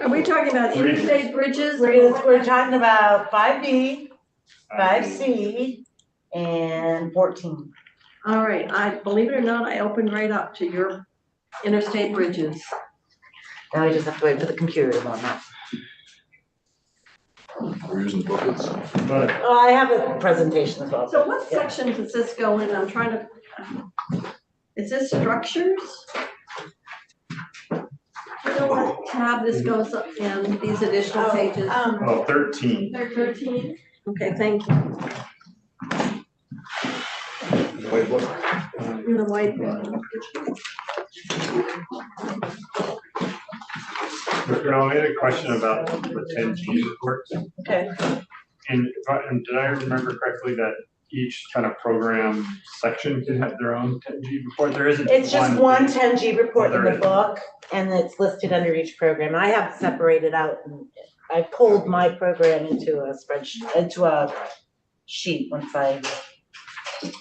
Are we talking about interstate bridges? We're talking about 5B, 5C, and 14. All right, believe it or not, I opened right up to your interstate bridges. Now I just have to wait for the computer to run up. We're using the booklets. But Oh, I have a presentation as well. So what section does this go in? I'm trying to, is this structures? Do you know what tab this goes up in, these additional pages? 13. They're 13? Okay, thank you. Wait, what? In the white book. I had a question about the 10G reports. Okay. And did I remember correctly that each kind of program section can have their own 10G report? There isn't It's just one 10G report in there the is. book, and it's listed under each program. I have separated out, and I pulled my program into a spreadsheet, into a sheet once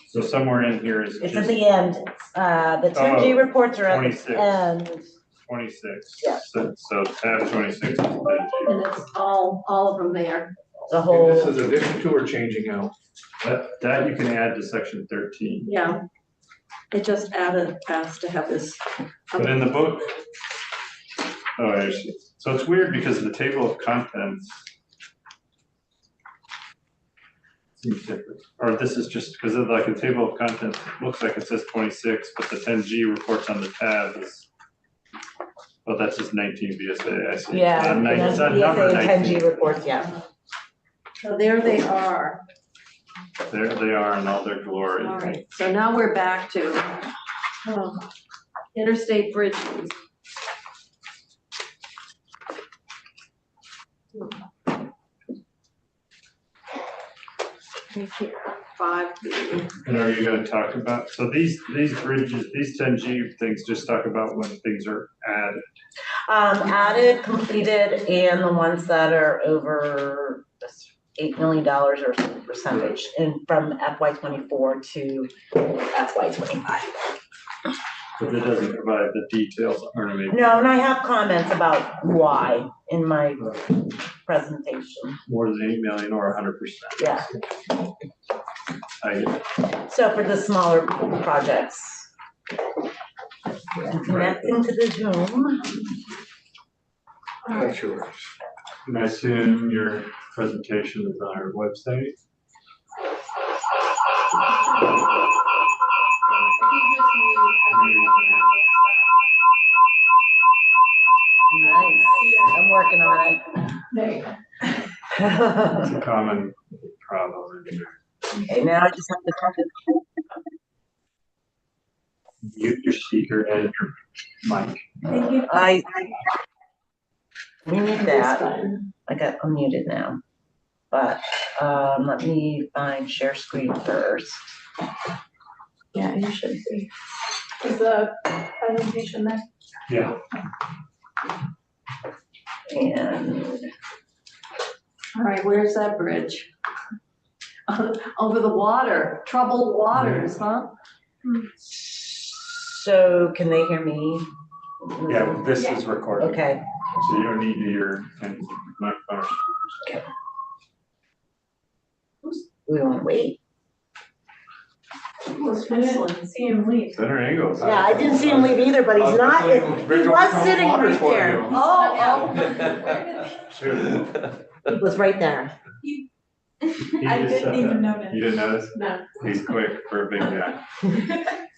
So somewhere in here is it's at just the end. The 10G reports are at 26. the end. 26. Yeah. So tab 26 is 10G. And it's all of them there. The And whole, this is addition to or changing out? That you can add to section 13. Yeah. It just has to have this. But in the book, oh, I see. So it's weird because the table of contents seems different. Or this is just because of like a table of contents, it looks like it says 26, but the 10G reports on the tab is, well, that's just 19 VSA, I see. yeah, and then It's not number the 19. 10G reports, yeah. So there they are. There they are in all their glory. All right, so now we're back to interstate bridges. Right here, 5B. And are you gonna talk about, so these bridges, these 10G things just talk about when things are added. Added, completed, and the ones that are over $8 million or some percentage, and from FY '24 to FY '25. But that doesn't provide the details or maybe No, and I have comments about why in my presentation, more than 8 million or 100%. yeah. I get it. So for the smaller projects. I'm connecting to the Zoom. That's yours. And I assume your presentation is on our website. Nice, I'm working on it. It's a common problem. Okay, now I just have to talk to. Mute your speaker and your mic. We need that. I got unmuted now. But, let me find share screen first. Yeah, you should be. Is the presentation there? Yeah. And All right, where's that bridge? Over the water, troubled waters, huh? so can they hear me? Yeah, this is recorded. Okay, So you don't need to hear any microphone. we won't wait. See him leave. Center angles. Yeah, I didn't see him leave either, but he's not, he was sitting right there. Oh, He was right there. I didn't even notice. You didn't notice? No. He's quick for a big guy.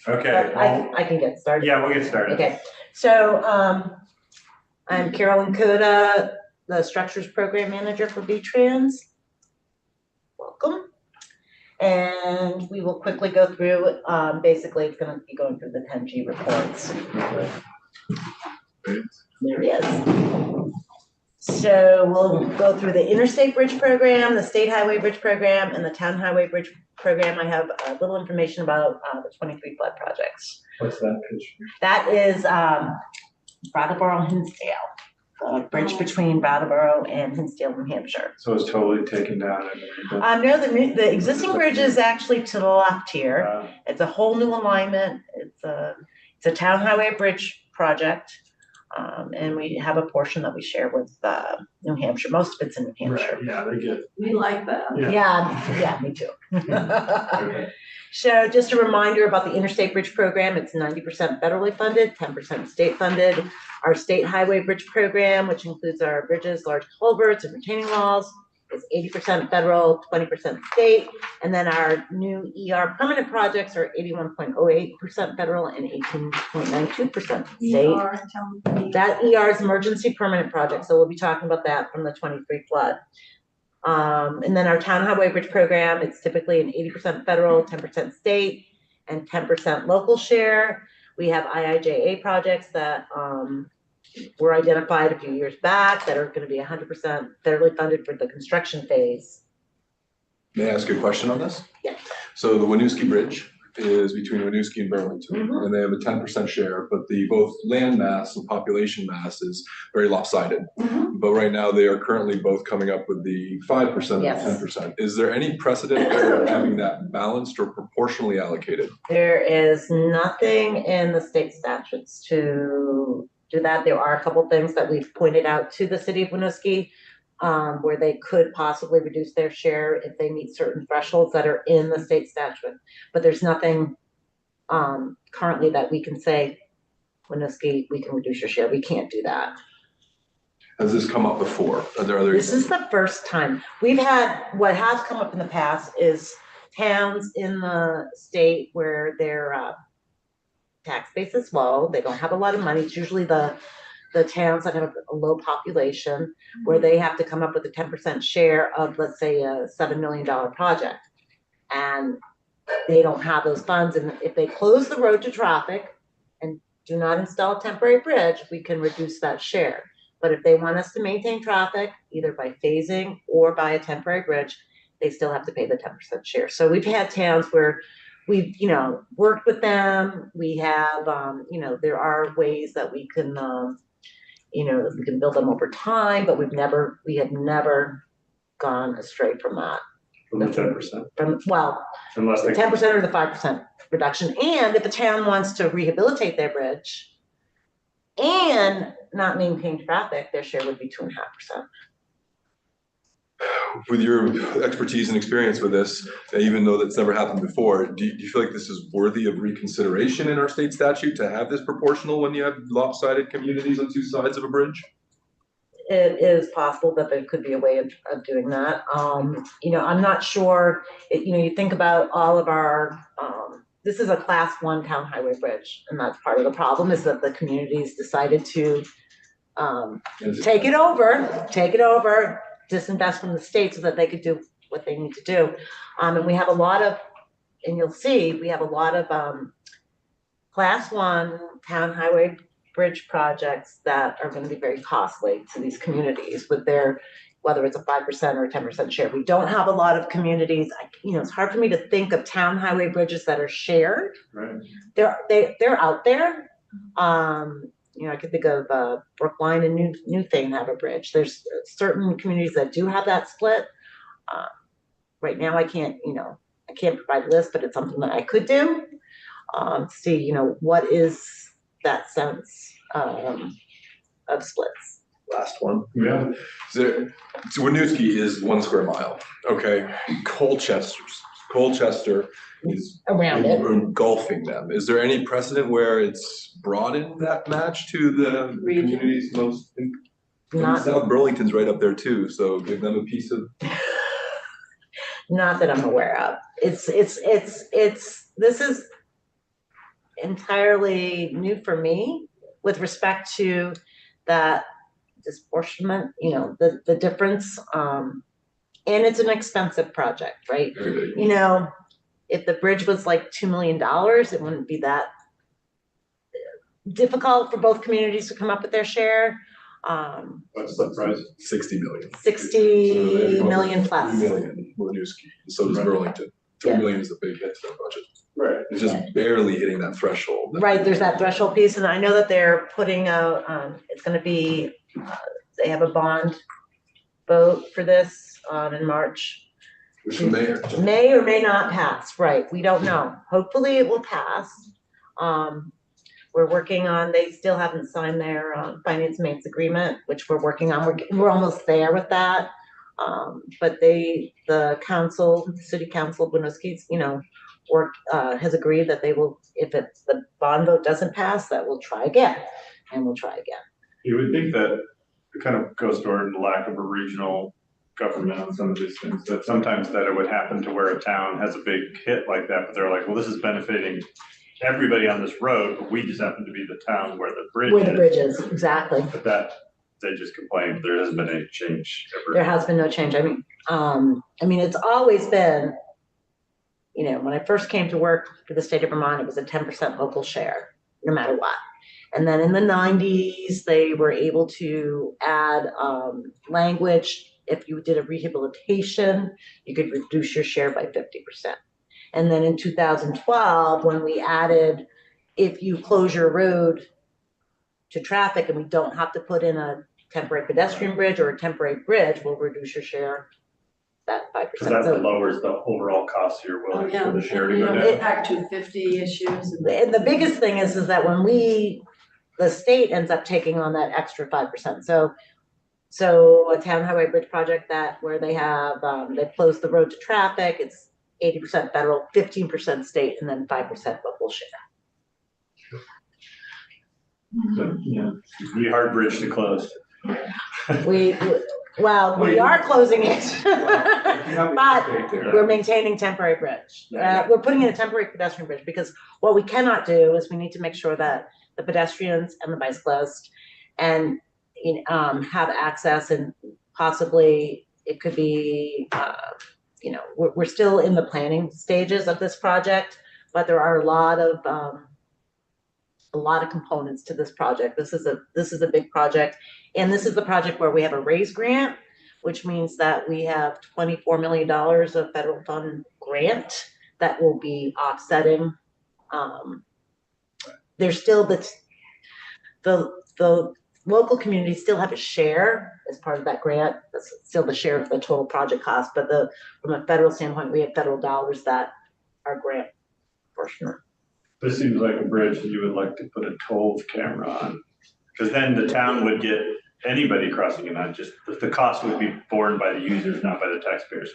But Okay, well, I can get started. yeah, we'll get started. Okay, so, I'm Carolyn Coda, the Structures Program Manager for V-Trans. Welcome. And we will quickly go through, basically it's gonna be going through the 10G reports. There he is. So we'll go through the Interstate Bridge Program, the State Highway Bridge Program, and the Town Highway Bridge Program. I have a little information about the 23 flood projects. What's that picture? That is Brattleboro, Hinsdale, the bridge between Brattleboro and Hinsdale, New Hampshire. So it's totally taken down and. No, the existing bridge is actually to the left here. It's a whole new alignment. It's a town highway bridge project. And we have a portion that we share with New Hampshire. Most of it's in New Hampshire. Right, yeah, they get. We like that. Yeah, me too. Okay. So just a reminder about the Interstate Bridge Program, it's 90% federally funded, 10% state funded. Our State Highway Bridge Program, which includes our bridges, large culverts, and retaining walls, is 80% federal, 20% state. And then our new ER permanent projects are 81.08% federal and 18.92% state. That ER is emergency permanent project, so we'll be talking about that from the 23 flood. And then our Town Highway Bridge Program, it's typically an 80% federal, 10% state, and 10% local share. We have IIJA projects that were identified a few years back that are going to be 100% federally funded for the construction phase. May I ask you a question on this? Yeah. So the Winooski Bridge is between Winooski and Burlington, and they have a 10% share, but the both land mass and population mass is very lopsided. But right now, they are currently both coming up with the 5% and Yes. 10%. Is there any precedent for having that balanced or proportionally allocated? There is nothing in the state statutes to do that. There are a couple things that we've pointed out to the city of Winooski, where they could possibly reduce their share if they meet certain thresholds that are in the state statute. But there's nothing currently that we can say, Winooski, we can reduce your share. We can't do that. Has this come up before? Are there other? This is the first time. We've had, what has come up in the past is towns in the state where their tax base is low. They don't have a lot of money. It's usually the towns that have a low population where they have to come up with a 10% share of, let's say, a $7 million project. And they don't have those funds. And if they close the road to traffic and do not install a temporary bridge, we can reduce that share. But if they want us to maintain traffic, either by phasing or by a temporary bridge, they still have to pay the 10% share. So we've had towns where we've, worked with them. We have, there are ways that we can, we can build them over time, but we have never gone astray from that. From the 10%, from, well, unless the they. 10% or the 5% reduction. And if the town wants to rehabilitate their bridge and not maintain traffic, their share would be 2.5%. With your expertise and experience with this, and even though that's never happened before, do you feel like this is worthy of reconsideration in our state statute to have this proportional when you have lopsided communities on two sides of a bridge? It is possible that there could be a way of doing that. You know, I'm not sure, you know, you think about all of our, this is a class 1 town highway bridge. And that's part of the problem, is that the communities decided to take it over, disinvest from the state so that they could do what they need to do. And we have a lot of, and you'll see, we have a lot of class 1 town highway bridge projects that are going to be very costly to these communities with their, whether it's a 5% or a 10% share. We don't have a lot of communities, you know, it's hard for me to think of town highway bridges that are shared. Right. They're out there. You know, I could think of Brookline and New Thing have a bridge. There's certain communities that do have that split. Right now, I can't provide a list, but it's something that I could do. See, you know, what is that sense of splits? Last one. Yeah. So Winooski is 1 square mile, okay? Colchester is Around it. engulfing them. Is there any precedent where it's broadened that match to the communities most? Not, South Burlington's right up there too, so give them a piece of. not that I'm aware of. This is entirely new for me with respect to that disproportionate, you know, the difference. And it's an expensive project, right? You know, if the bridge was like $2 million, it wouldn't be that difficult for both communities to come up with their share. What's the price? 60 million. 60 million plus. 3 million, Winooski, so does Burlington. 3 million is a big hit to their budget. Right. It's just barely hitting that threshold. Right, there's that threshold piece, and I know that they're putting out, it's gonna be, they have a bond vote for this in March. Which mayor. May or may not pass, right, we don't know. Hopefully it will pass. We're working on, they still haven't signed their finance maintenance agreement, which we're working on. We're almost there with that. But the council, city council of Winooski, you know, has agreed that they will, if the bond vote doesn't pass, that we'll try again, and we'll try again. You would think that it kind of goes toward the lack of a regional government on some of these things, that sometimes that it would happen to where a town has a big hit like that, but they're like, well, this is benefiting everybody on this road, but we just happen to be the town where the bridge is. Where the bridge is, exactly. But that, they just complained, there hasn't been any change ever. There has been no change. I mean, it's always been, you know, when I first came to work for the state of Vermont, it was a 10% local share, no matter what. And then in the 90s, they were able to add language. If you did a rehabilitation, you could reduce your share by 50%. And then in 2012, when we added, if you close your road to traffic and we don't have to put in a temporary pedestrian bridge or a temporary bridge, we'll reduce your share that 5%. Because that lowers the overall cost you're willing for the share to You go know, down. Act 250 issues. And the biggest thing is that when the state ends up taking on that extra 5%. So a town highway bridge project where they have, they close the road to traffic, it's 80% federal, 15% state, and then 5% local share. So, yeah, it'd be a hard bridge to close. We are closing it, but we're maintaining temporary bridge. We're putting in a temporary pedestrian bridge because what we cannot do is we need to make sure that the pedestrians and the bicyclists and have access, and possibly it could be, you know, we're still in the planning stages of this project, but there are a lot of components to this project. This is a big project, and this is the project where we have a RAISE grant, which means that we have $24 million of federal fund grant that will be offsetting. There's still the local communities still have a share as part of that grant. That's still the share of the total project cost, but from a federal standpoint, we have federal dollars that are grant portion. This seems like a bridge that you would like to put a toll camera on, because then the town would get anybody crossing it, not just, the cost would be borne by the users, not by the taxpayers.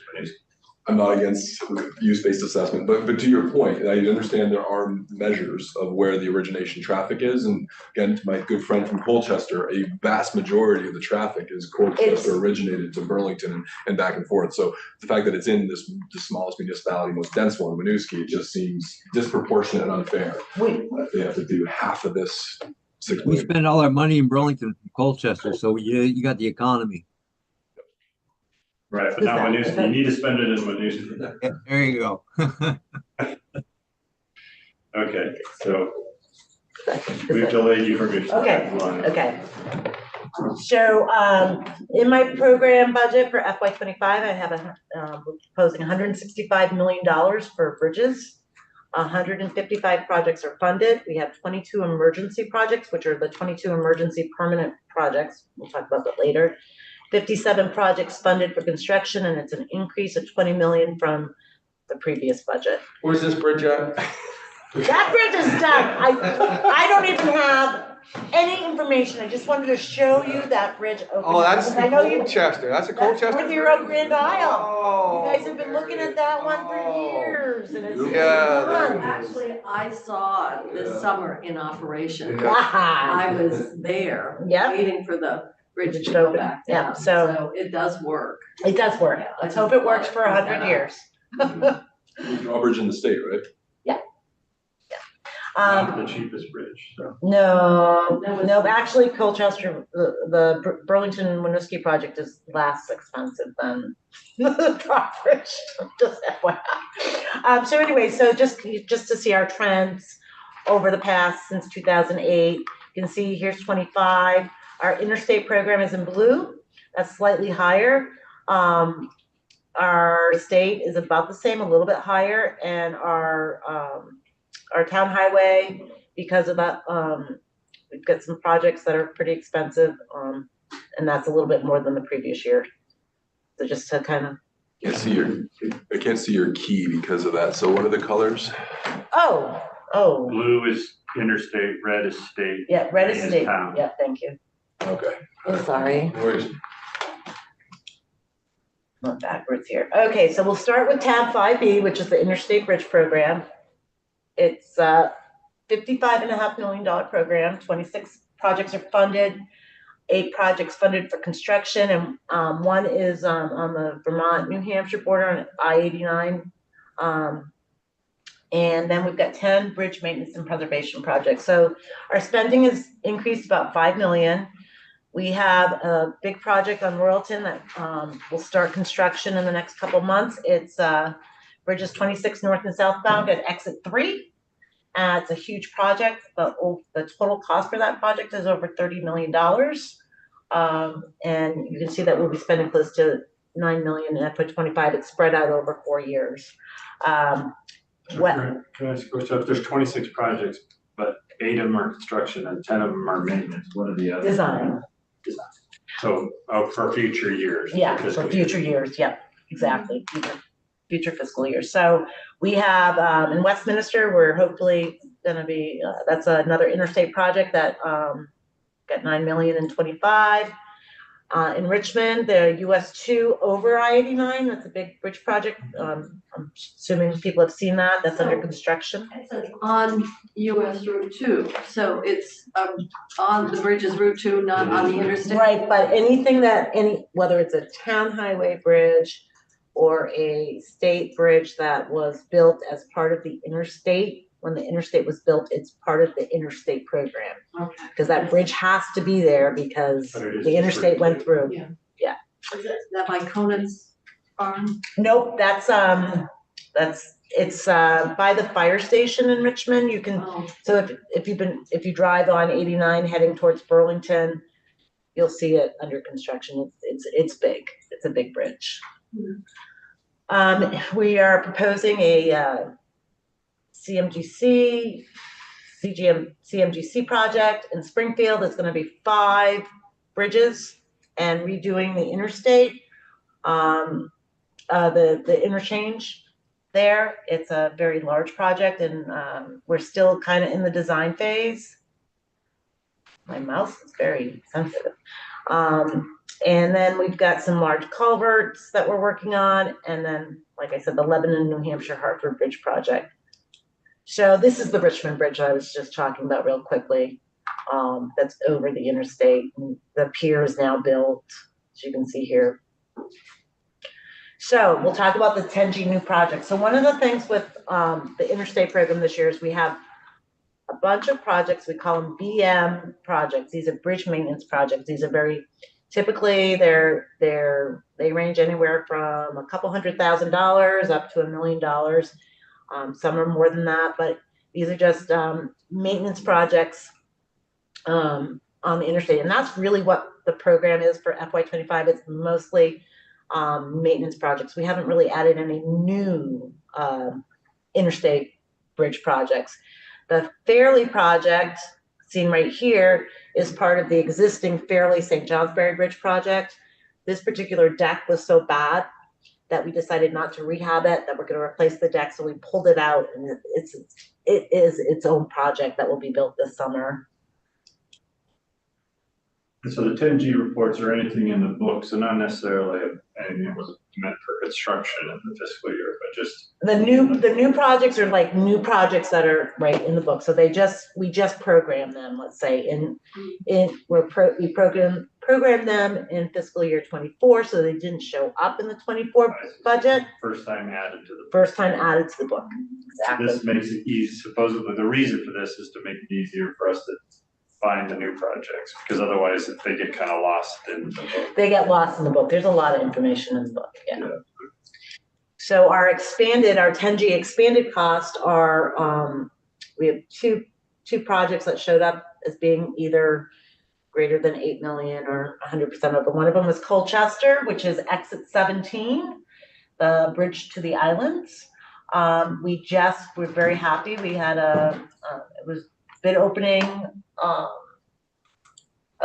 I'm not against use-based assessment, but to your point, I understand there are measures of where the origination traffic is. And again, to my good friend from Colchester, a vast majority of the traffic is Colchester originated to Burlington and back and forth. So the fact that it's in the smallest municipality, most dense one, Winooski, it just seems disproportionate and unfair. They have to do half of this. We spend all our money in Burlington, Colchester, so you got the economy. Right, but now Winooski, you need to spend it in Winooski. There you go. Okay, so we've delayed you from your. Okay. So, in my program budget for FY '25, I have we're proposing $165 million for bridges. 155 projects are funded. We have 22 emergency projects, which are the 22 emergency permanent projects. We'll talk about that later. 57 projects funded for construction, and it's an increase of 20 million from the previous budget. Where's this bridge at? That bridge is done. I don't even have any information. I just wanted to show you that bridge open. Oh, that's I know you. Colchester. That's a Colchester. That's North Hero Grand Isle. Oh, You guys have been looking at that one for years, and it's Yeah, done. Actually, I saw it this summer in operation. Yeah. I was there, Yep. waiting for the bridge to To go open. back Yeah, down. so- So it does work. It does work. Yeah, Let's I hope just it works thought for I'd 100 years. Drawbridge in the state, right? Not the cheapest bridge, so. No, actually Colchester, the Burlington Winooski project is less expensive than the Drawbridge, just FYI. So anyway, so just to see our trends over the past since 2008, you can see here's 25. Our interstate program is in blue. That's slightly higher. Our state is about the same, a little bit higher, and our town highway, because of that, we've got some projects that are pretty expensive, and that's a little bit more than the previous year. So just to kind of. I can't see your key because of that. So what are the colors? Oh. Blue is interstate, red is state. Yeah, red is green state. town. Yeah, thank you. Okay. I'm sorry. No worries. Not backwards here. Okay, so we'll start with tab 5B, which is the Interstate Bridge Program. It's a $55.5 million program. 26 projects are funded, 8 projects funded for construction, and one is on the Vermont-New Hampshire border on I-89. And then we've got 10 bridge maintenance and preservation projects. So our spending is increased about $5 million. We have a big project on Royalton that will start construction in the next couple months. It's bridges 26 north and southbound at exit 3. It's a huge project. The total cost for that project is over $30 million. And you can see that we'll be spending close to $9 million in FY '25. It's spread out over 4 years. Can I ask a question? If there's 26 projects, but 8 of them are construction and 10 of them are maintenance, what are the others? Design. So, for future years. Yeah, for future years. Yep, exactly. Future fiscal years. So we have in Westminster, we're hopefully going to be, that's another interstate project that got $9 million in '25. In Richmond, the US 2 over I-89, that's a big bridge project. I'm assuming people have seen that. That's under construction. It says on US Route 2, so it's on the bridge's Route 2, not on the interstate. Right, but anything whether it's a town highway bridge or a state bridge that was built as part of the interstate, when the interstate was built, it's part of the interstate program. Okay. Because that bridge has to be there because the interstate went through. Yeah. Yeah. Is that by Conant's farm? Nope, it's by the fire station in Richmond. You can, Oh, so if you drive on 89 heading towards Burlington, you'll see it under construction. It's big. It's a big bridge. We are proposing a CMGC CMGC project in Springfield. It's gonna be 5 bridges and redoing the interstate, the interchange there. It's a very large project and, we're still kind of in the design phase. My mouse is very sensitive. And then we've got some large culverts that we're working on. And then, like I said, the Lebanon, New Hampshire, Hartford Bridge project. So this is the Richmond Bridge I was just talking about real quickly. That's over the interstate. The pier is now built, as you can see here. So we'll talk about the 10G new project. So one of the things with the interstate program this year is we have a bunch of projects. We call them BM projects. These are bridge maintenance projects. These are very typically they range anywhere from a couple $100,000 up to $1 million. Some are more than that, but these are just maintenance projects on the interstate, and that's really what the program is for FY25. It's mostly maintenance projects. We haven't really added any new interstate bridge projects. The Fairleigh project, seen right here, is part of the existing Fairleigh St. Johnsbury Bridge project. This particular deck was so bad that we decided not to rehab it, that we're going to replace the deck, so we pulled it out, and it is its own project that will be built this summer. And so the 10G reports are anything in the book, so not necessarily anything that was meant for construction in the fiscal year, but just The new projects are like new projects that are right in the book. So we just program them, let's say, we program them in fiscal year 24, so they didn't show up in the 24 budget. First time added to the book. First time added to the book. Exactly. This makes it easy. Supposedly, the reason for this is to make it easier for us to find the new projects, because otherwise they get kind of lost in the book. They get lost in the book. There's a lot of information in the book. Yeah. So our 10G expanded cost are, we have two projects that showed up as being either greater than 8 million or 100% of them. One of them was Colchester, which is exit 17, the bridge to the islands. We're very happy. We had it was bid opening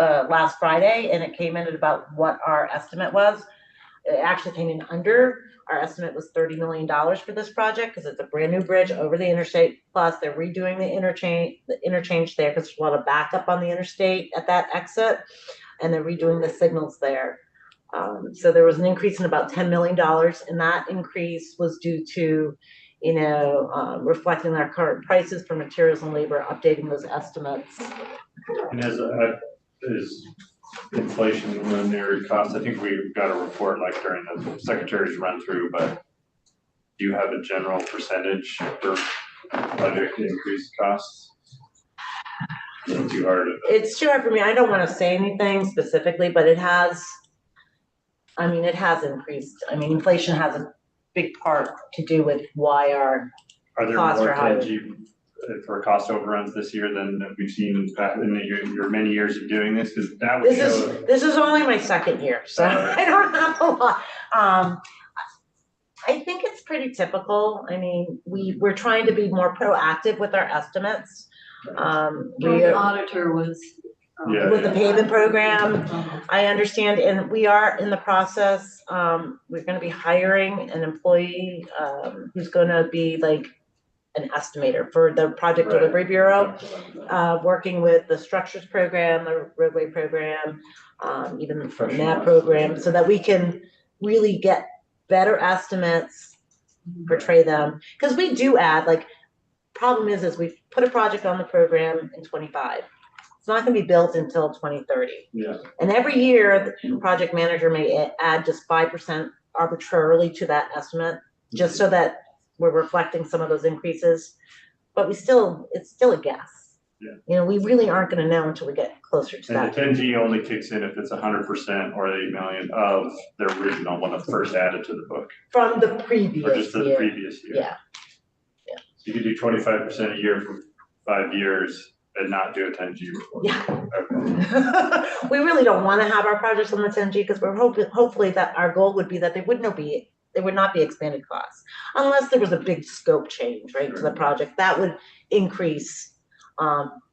last Friday, and it came in at about what our estimate was. It actually came in under. Our estimate was $30 million for this project because it's a brand new bridge over the interstate. Plus, they're redoing the interchange there because there's a lot of backup on the interstate at that exit, and they're redoing the signals there. So there was an increase in about $10 million, and that increase was due to, reflecting our current prices for materials and labor, updating those estimates. And is inflation linear costs? I think we got a report like during the secretary's run through, but do you have a general percentage for budget increase costs? It's too hard. It's too hard for me. I don't want to say anything specifically, but it has increased. Inflation has a big part to do with why our costs are higher. For cost overruns this year than we've seen in your many years of doing this? Because that would show. This is only my second year, so I don't have a lot. I think it's pretty typical. We're trying to be more proactive with our estimates. The auditor was. With the payment program, I understand, and we are in the process. We're going to be hiring an employee who's going to be like an estimator for the Project Delivery Bureau, working with the structures program, the roadway program, even from that program, so that we can really get better estimates, portray them. Because we do add, problem is we put a project on the program in 25. It's not going to be built until 2030. Yeah. And every year, the project manager may add just 5% arbitrarily to that estimate, just so that we're reflecting some of those increases, but it's still a guess. Yeah. We really aren't going to know until we get closer to that. And the 10G only kicks in if it's 100% or 8 million of the original when it first added to the book. From the previous year. Or just the previous year. Yeah. So you could do 25% a year for 5 years and not do a 10G report. Yeah. Okay. We really don't want to have our projects on the 10G because we're hopefully that our goal would be that they would not be expanded costs unless there was a big scope change, right, to the project. That would increase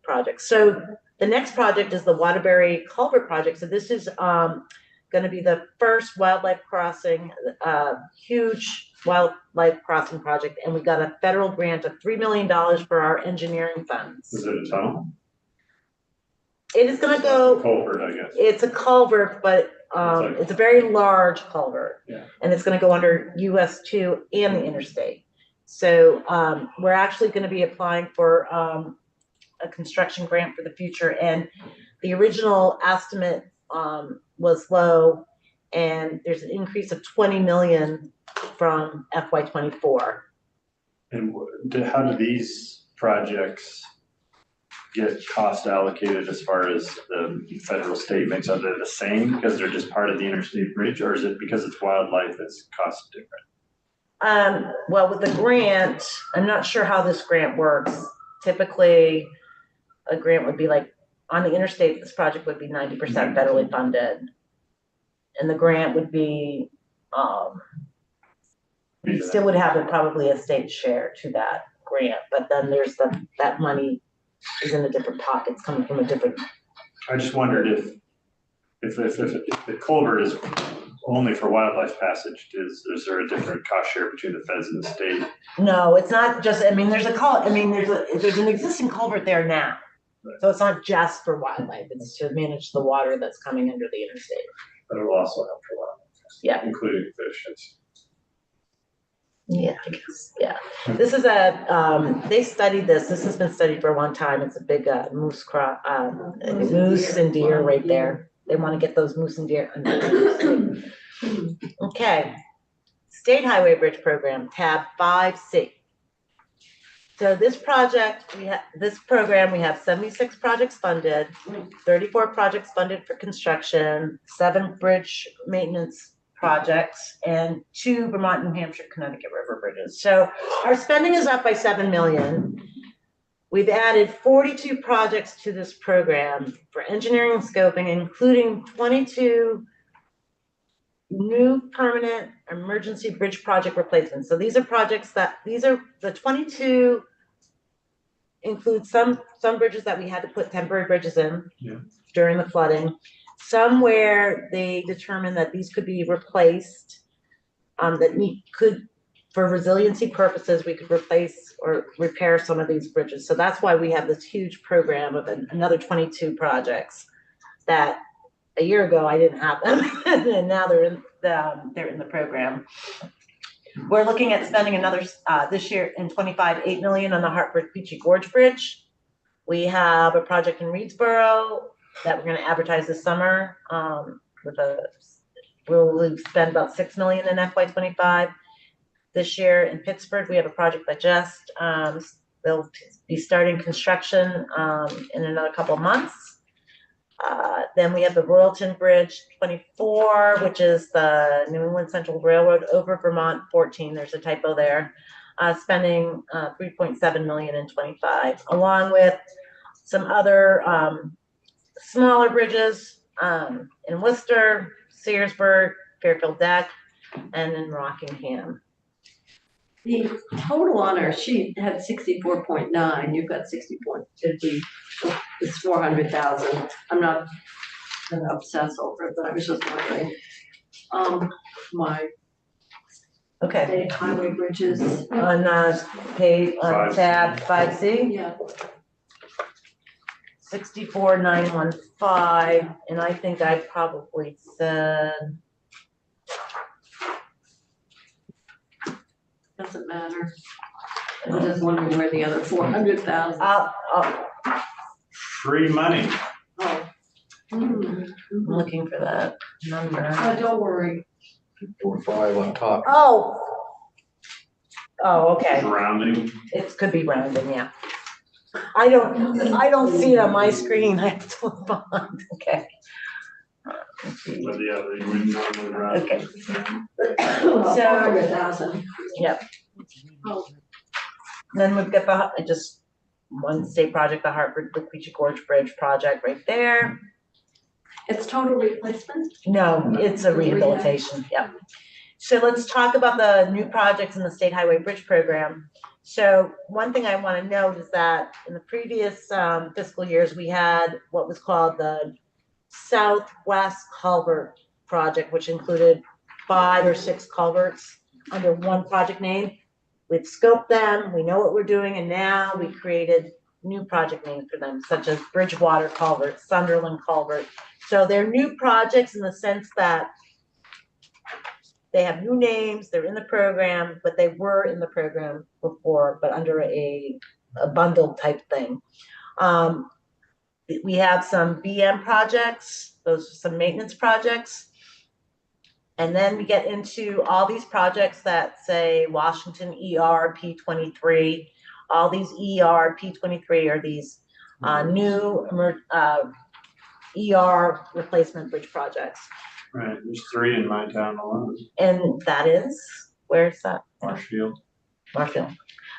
projects. So the next project is the Waterbury Culvert Project. So this is gonna be the first wildlife crossing, huge wildlife crossing project, and we got a federal grant of $3 million for our engineering funds. Is it a tunnel? It is gonna go, Culvert, I guess. it's a culvert, but it's a very large culvert. Yeah. And it's gonna go under US 2 and the interstate. So we're actually gonna be applying for a construction grant for the future, and the original estimate was low, and there's an increase of 20 million from FY24. And how do these projects get cost allocated as far as the federal state mix? Are they the same because they're just part of the interstate bridge, or is it because it's wildlife that's cost different? Well, with the grant, I'm not sure how this grant works. Typically, a grant would be like, on the interstate, this project would be 90% federally funded. And the grant would be, we still would have probably a state share to that grant, but then there's that money is in the different pockets coming from a different. I just wondered if the culvert is only for wildlife passage, is there a different cost share between the feds and the state? No, it's not just, I mean, there's an existing culvert there now. Right. So it's not just for wildlife, it's to manage the water that's coming under the interstate. But it will also help for wildlife. Yeah. Including fish. Yeah, I guess, yeah. This is they studied this has been studied for a long time. It's a big moose and deer right there. They want to get those moose and deer. Okay, State Highway Bridge Program, tab 5C. So this project, we have 76 projects funded, 34 projects funded for construction, 7 bridge maintenance projects, and 2 Vermont, New Hampshire, Connecticut River bridges. So our spending is up by 7 million. We've added 42 projects to this program for engineering and scoping, including 22 new permanent emergency bridge project replacements. So these are the 22 include some bridges that we had to put temporary bridges in during the flooding. Some where they determined that these could be replaced, for resiliency purposes, we could replace or repair some of these bridges. So that's why we have this huge program of another 22 projects that a year ago I didn't have them, and now they're in the program. We're looking at spending another this year in 25, $8 million on the Hartford-Peachy Gorge Bridge. We have a project in Reedsboro that we're going to advertise this summer. We'll spend about $6 million in FY25. This year in Pittsburgh, we have a project that just they'll be starting construction in another couple of months. Then we have the Royalton Bridge 24, which is the New England Central Railroad over Vermont 14. There's a typo there. Spending $3.7 million in 25, along with some other smaller bridges in Worcester, Searsburg, Fairfield Deck, and in Rockingham. The total on our sheet had 64.9, you've got 60.50, it's 400,000. I'm not gonna obsess over it, but I was just wondering. My Okay. state highway bridges. On tab 5C. Yeah. 64,915, and I think I probably said. Doesn't matter. I'm just wondering where the other 400,000. Free money. Oh. I'm looking for that number. Oh, don't worry. 4 or 5 on top. Oh, okay. Rounding. It could be rounding, yeah. I don't see it on my screen. I have to look on. Okay. Let's see. But yeah, you wouldn't normally round. Okay. So 400,000. Yep. Oh. Then we've got just one state project, the Hartford-Peachy Gorge Bridge project right there. It's total replacement? No, it's a rehabilitation, yeah. So let's talk about the new projects in the State Highway Bridge Program. So one thing I want to note is that in the previous fiscal years, we had what was called the Southwest Culvert Project, which included 5 or 6 culverts under one project name. We've scoped them, we know what we're doing, and now we created new project names for them, such as Bridgewater Culvert, Sunderland Culvert. So they're new projects in the sense that they have new names, they're in the program, but they were in the program before, but under a bundled type thing. We have some BM projects, those are some maintenance projects. And then we get into all these projects that say Washington ER P23. All these ER P23 are these new ER replacement bridge projects. Right, there's 3 in my town alone, And that is, where's that? Marshfield. Marshfield.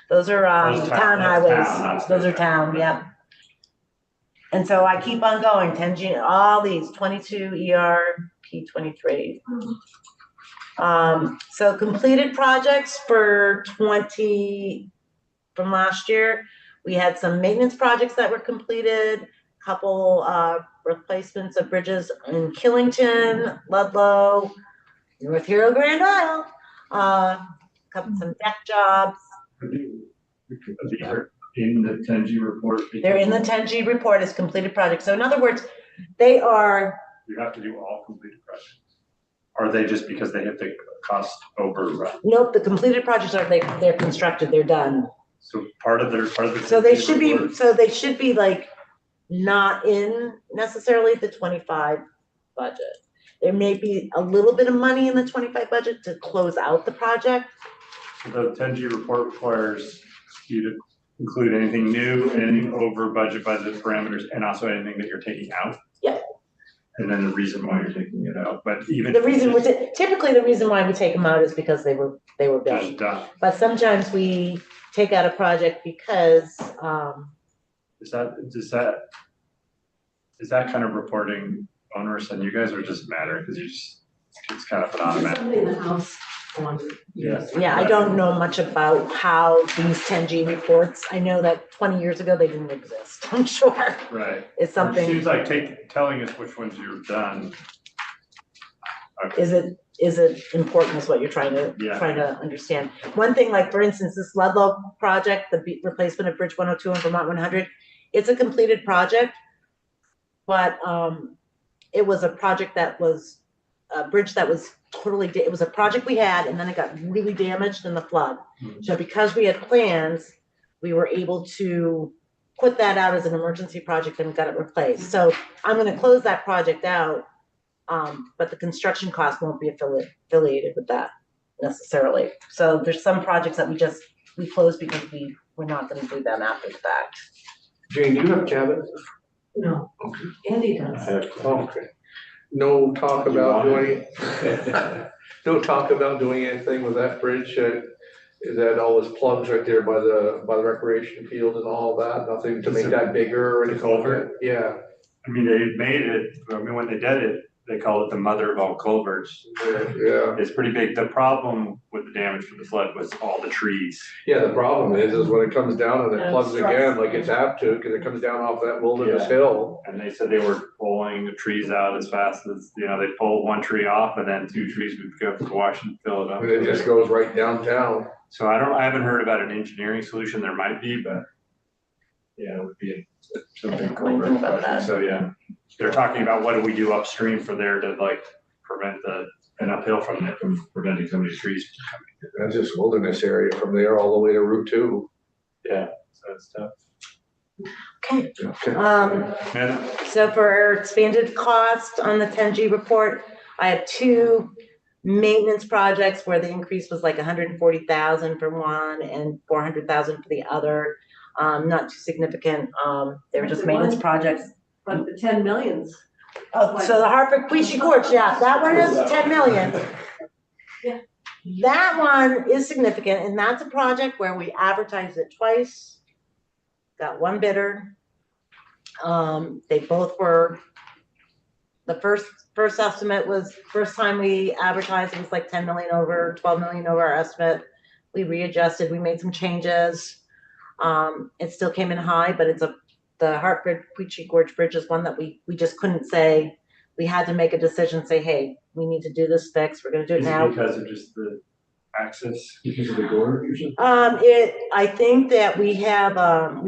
Those are Those town that's highways. town, not Those are state. town, yep. And so I keep on going, 10G, all these 22 ER P23. So completed projects for from last year, we had some maintenance projects that were completed, couple replacements of bridges in Killington, Ludlow, North Hero, Grand Isle, some deck jobs. These are in the 10G report. They're in the 10G report as completed projects. So in other words, they are. You have to do all completed projects. Or are they just because they hit the cost overrun? Nope, the completed projects are, they're constructed, they're done. So part of the. So they 10G should be, report- so they should be like not in necessarily the 25 budget. There may be a little bit of money in the 25 budget to close out the project. The 10G report requires you to include anything new, anything over budget parameters, and also anything that you're taking out. Yeah. And then the reason why you're taking it out, but even. The reason typically the reason why we take them out is because they were built. Just done. But sometimes we take out a project because Is that kind of reporting onerous on you guys, or just matter because it's kind of an automatic? Somebody in the house wanted. yeah, I don't know much about how these 10G reports. I know that 20 years ago they didn't exist. I'm sure Right. it's It something. seems like telling us which ones you've done. Okay. Is it important is what you're trying to understand. One thing, like for instance, this Ludlow project, the replacement of Bridge 102 and Vermont 100, it's a completed project, but it was a project that was a bridge that was totally, it was a project we had, and then it got really damaged in the flood. Mhm. So because we had plans, we were able to put that out as an emergency project and got it replaced. So I'm gonna close that project out, but the construction cost won't be affiliated with that necessarily. So there's some projects that we close because we're not gonna do them after the fact. Jane, do you have cabins? No, Okay. Andy does. Okay. No talk about doing, no talk about doing anything with that bridge, that all those plugs right there by the recreation field and all that, nothing to make that bigger or anything? culvert? Yeah, I mean, they made it, I mean, when they did it, they call it the mother of all culverts. yeah. It's pretty big. The problem with the damage from the flood was all the trees. Yeah, the problem is when it comes down and it And plugs it again, like it's apt to, cause it comes down off that wilderness Yeah. hill. And they said they were pulling the trees out as fast as, they pulled one tree off and then 2 trees would go to Washington, fill it up. And it just goes right downtown. So I haven't heard about an engineering solution. There might be, but yeah, it would be something culvert about that. project. So yeah, they're talking about what do we do upstream for there to like prevent an uphill from preventing some of these trees from coming. That's just wilderness area from there all the way to Route 2. Yeah, so it's tough. Okay. Okay. And So for expanded cost on the 10G report, I have 2 maintenance projects where the increase was like 140,000 for one and 400,000 for the other. Not too significant. They were just maintenance projects. But the 10 millions. Oh, so the Hartford Queechy Court, yeah, that one is 10 million. Yeah. That one is significant, and that's a project where we advertised it twice. Got 1 bidder. They both were, the first estimate was, first time we advertised, it was like 10 million over, 12 million over our estimate. we readjusted, we made some changes. It still came in high, but the Hartford Queechee Gorge Bridge is one that we just couldn't say, we had to make a decision, say, hey, we need to do this fix, we're gonna do it Is now. it because of just the access, because of the gorge or something? I think that we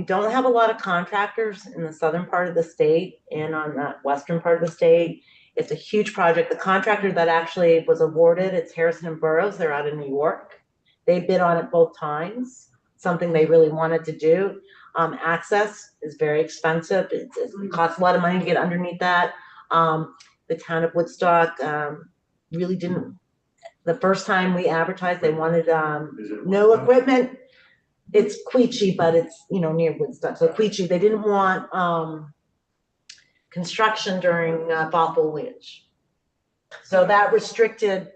don't have a lot of contractors in the southern part of the state and on the western part of the state. It's a huge project. The contractor that actually was awarded, it's Harrison and Burroughs, they're out of New York. They bid on it both times, something they really wanted to do. Access is very expensive. It costs a lot of money to get underneath that. The town of Woodstock, really didn't, the first time we advertised, they wanted, Is it no Woodstock? equipment. It's Queechee, but it's, near Woodstock. So Queechee, they didn't want, construction during, fall foliage. So that restricted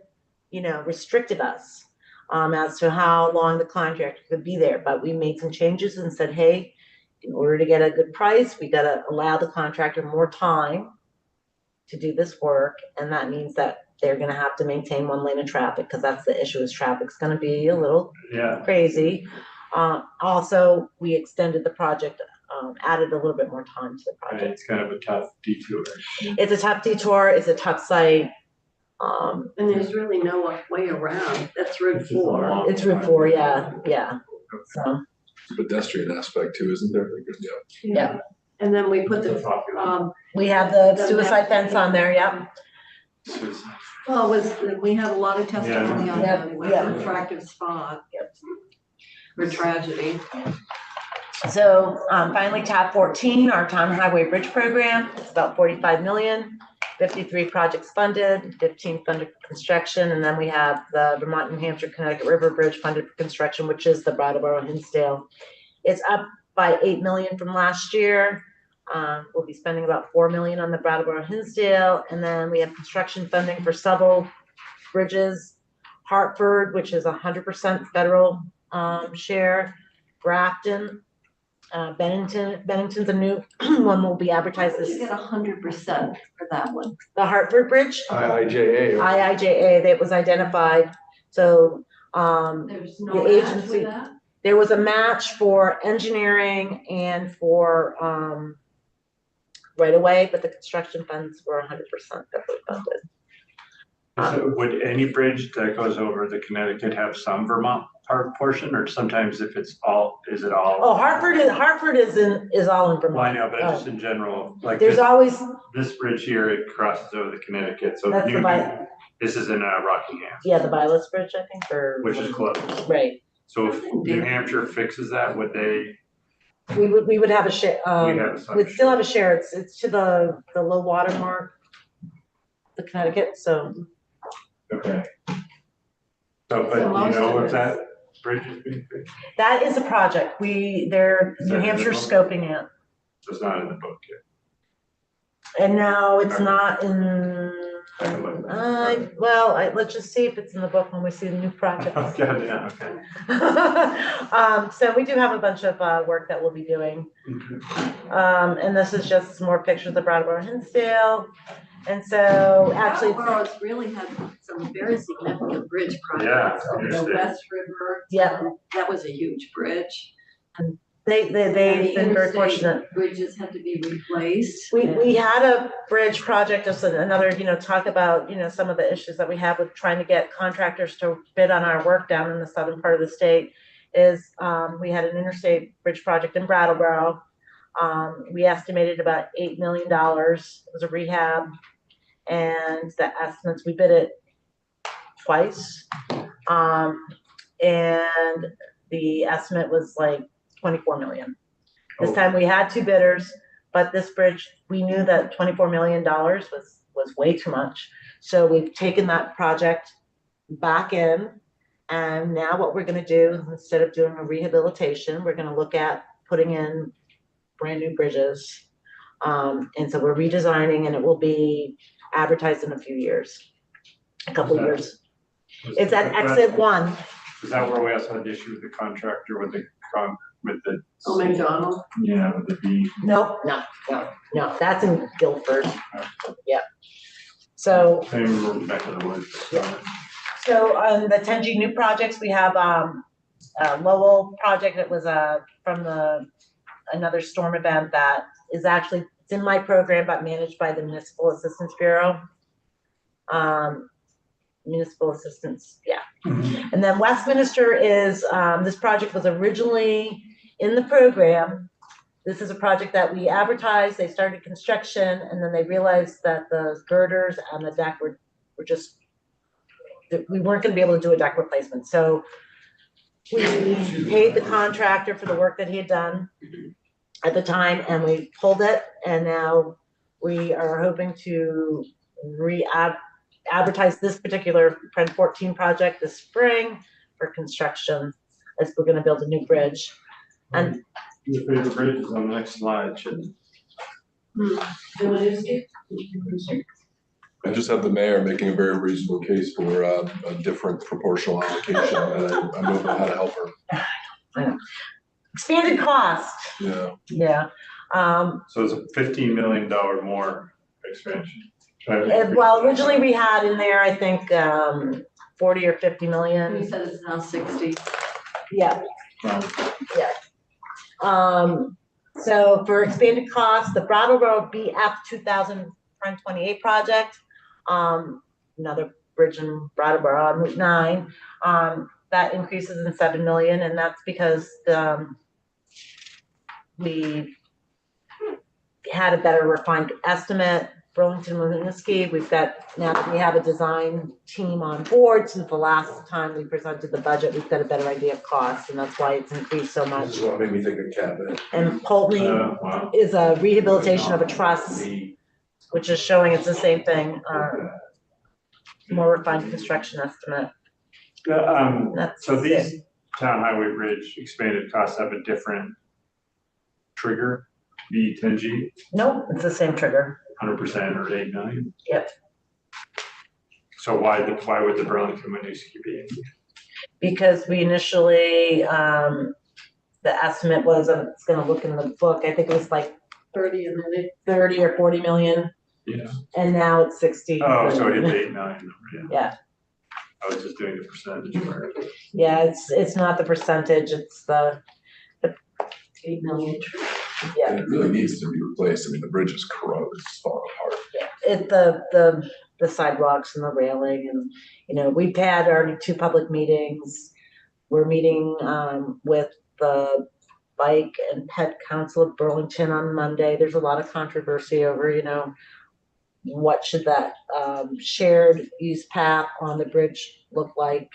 us, as to how long the contractor could be there. But we made some changes and said, hey, in order to get a good price, we gotta allow the contractor more time to do this work. And that means that they're gonna have to maintain one lane of traffic, because that's the issue, is traffic's gonna be a little Yeah, crazy. Also, we extended the project, added a little bit more time to the and project. it's kind of a tough detour. It's a tough detour, it's a tough site. And there's really no way around. That's Route It's just a 4. long- It's Route 4, yeah. So, Pedestrian aspect too, isn't there? Like, yeah. Yeah. And then we put the, we have the suicide fence on there, yeah. Suicide. well, we had a lot of testimony on Yeah. that, Yeah. refractive spot. For tragedy. So, finally, tab 14, our town highway bridge program, it's about 45 million, 53 projects funded, 15 funded for construction, and then we have the Vermont, New Hampshire, Connecticut River Bridge funded for construction, which is the Brattleboro Hinsdale. It's up by 8 million from last year. We'll be spending about 4 million on the Brattleboro Hinsdale, and then we have construction funding for several bridges. Hartford, which is 100% federal share. Grafton, Bennington's a new one, will be advertised You this, get 100% for that one. the Hartford Bridge, IIJA. IIJA, that was identified. So, There's The no match agency- with that? there was a match for engineering and for, right away, but the construction funds were 100% federally funded. So would any bridge that goes over the Connecticut have some Vermont part portion, or sometimes if it's all, is it all? Oh, Hartford is all in Well, I Vermont. know, but just in general, like There's this, always, this bridge here, it crosses over the Connecticut, so That's the this is in Rockingham, yeah, the Violet's Bridge, I think, or. which is close. Right. So if New Hampshire fixes that, would they, We would have a share, we'd have some? we'd still have a share. It's to the low water mark, the Connecticut, so. Okay. So, but do you most know of if it- that bridge is being fixed? That is a project. They're, Is New that in the Hampshire's book? scoping it. So it's not in the book yet. And no, it's Okay. not in, I can look. let's just see if it's in the book when we see the new project. Okay, yeah, okay. So we do have a bunch of, work that we'll be doing. And this is just some more pictures of Brattleboro Hinsdale. And so actually, Brattleboro's really had some very significant bridge projects over the Interstate. West River. Yeah. That was a huge bridge. they've been very Interstate fortunate. Bridges had to be replaced. We had a bridge project, just another, talk about, some of the issues that we have with trying to get contractors to bid on our work down in the southern part of the state is, we had an interstate bridge project in Brattleboro. We estimated about $8 million. It was a rehab. And the estimates, we bid it twice. And the estimate was like 24 million. This time we had two bidders, but this bridge, we knew that $24 million was way too much. So we've taken that project back in. And now what we're gonna do, instead of doing a rehabilitation, we're gonna look at putting in brand new bridges. And so we're redesigning, and it will be advertised in a few years, a couple of years. It's at exit 1. Is that where we also had the issue with the contractor with the, Oh, McDonald. yeah, with the B? No, that's in Guilford. Yeah. So, Same back of the woods. Yeah. so on the 10G new projects, we have, Lowell project. It was from another storm event that is actually, it's in my program, but managed by the Municipal Assistance Bureau. Municipal assistance, yeah. And then Westminster is, this project was originally in the program. This is a project that we advertised, they started construction, and then they realized that the girders and the deck were just, we weren't gonna be able to do a deck replacement. So we paid the contractor for the work that he had done at the time, and we pulled it, and now we are hoping to advertise this particular Trend 14 project this spring for construction, as we're gonna build a new bridge. And Your favorite bridge is on the next slide, shouldn't I just have the mayor making a very reasonable case for a different proportional allocation, and I don't know how to help her. expanded cost, Yeah. yeah. So it's a $15 million more expansion. Well, originally we had in there, I think, 40 or 50 You million. said it's now 60. Yeah. So for expanded costs, the Brattleboro BF 2028 project, another bridge in Brattleboro on Route 9, that increases in 7 million, and that's because we had a better refined estimate. Burlington Winooski, we've got, now that we have a design team on board, since the last time we presented the budget, we've got a better idea of cost, and that's why it's increased so This much. is what made me think of cabinet. And Pulteney Wow. is a rehabilitation of a truss, which is showing it's the same thing, more refined construction estimate. That's So it. these town highway bridge expanded costs have a different trigger, B10G, Nope, it's the same trigger. 100% or 8 million? Yep. So why would the Burlington Winooski be? Because we initially, the estimate was, it's gonna look in the book, I think it was like 30 and then 30 or 40 million, Yeah. and now it's 60. Oh, so it is 8 million, yeah. Yeah, I was just doing the percentage part. yeah, it's not the percentage, it's the 8 million. Yeah, It really needs to be replaced. I mean, the bridge is corroded, it's falling apart. it, the sidewalks and the railing, and, you know, we've had already 2 public meetings. We're meeting, with the Bike and Pet Council of Burlington on Monday. There's a lot of controversy over, you know, what should that, shared use path on the bridge look like?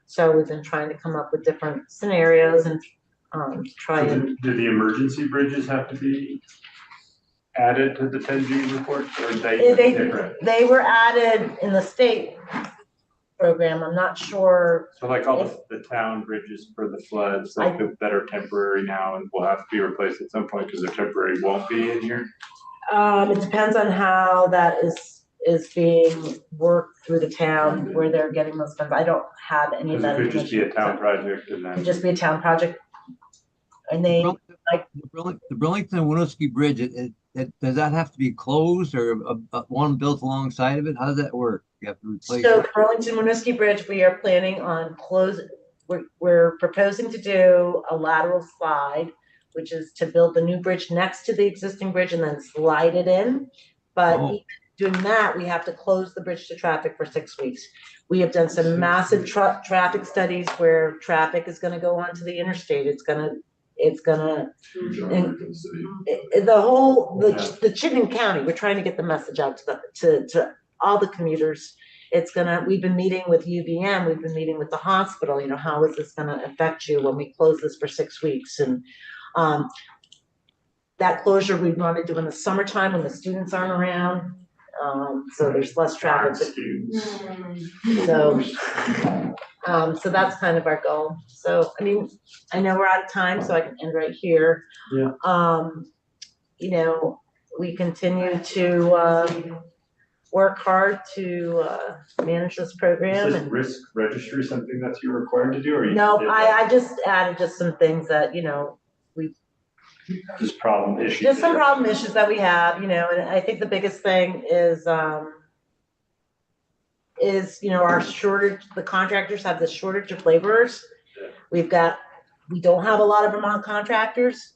So we've been trying to come up with different scenarios and, try and. Do the emergency bridges have to be added to the 10G report, or are they different? They were added in the state program. I'm not sure. So like all the town bridges for the floods, like that are temporary now and will have to be replaced at some point because they're temporary, won't be in here? It depends on how that is being worked through the town, where they're getting those funds. I don't have any of Because that it could just be a information. town project and It'd then. just be a town project. And they, The Burlington Winooski Bridge, does that have to be closed or one built alongside of it? How does that work? You have to replace so it? Burlington Winooski Bridge, we are planning on we're proposing to do a lateral slide, which is to build the new bridge next to the existing bridge and then slide it in. But Oh. even doing that, we have to close the bridge to traffic for 6 weeks. We have done some massive traffic studies where traffic is gonna go onto the interstate. It's gonna, Huge honor for the city. the Chittenden County, we're trying to get the message out to all the commuters. We've been meeting with UVM, we've been meeting with the hospital, you know, how is this gonna affect you when we close this for 6 weeks? And, that closure we want to do in the summertime when the students aren't around. So there's less traffic. So that's kind of our goal. So, I mean, I know we're out of time, so I can end right here. Yeah. You know, we continue to, work hard to, manage this program. Is this And risk registry something that you're required to do, or you? no, did I just added just some things that, you know, Just problem issues? just some problem issues that we have, you know, and I think the biggest thing is, you know, our shortage, the contractors have the shortage of laborers. Yeah. We don't have a lot of Vermont contractors.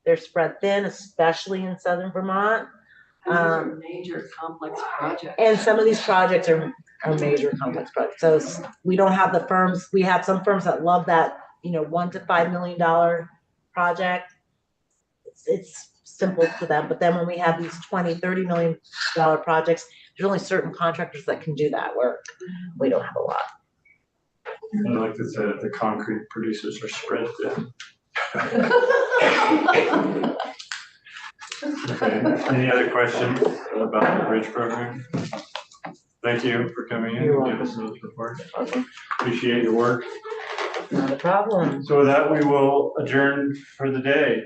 They're spread thin, especially in southern Vermont. And these are major complex projects. And some of these projects are major complex projects. So we don't have the firms, we have some firms that love that, $1 to $5 million project. It's simple to them, but then when we have these $20, $30 million projects, there's only certain contractors that can do that work. We don't have a lot. I like to say that the concrete producers are spread thin. Okay, any other questions about the bridge program? Thank you for coming in and giving us those reports. Appreciate your work. Not a problem. So with that, we will adjourn for the day.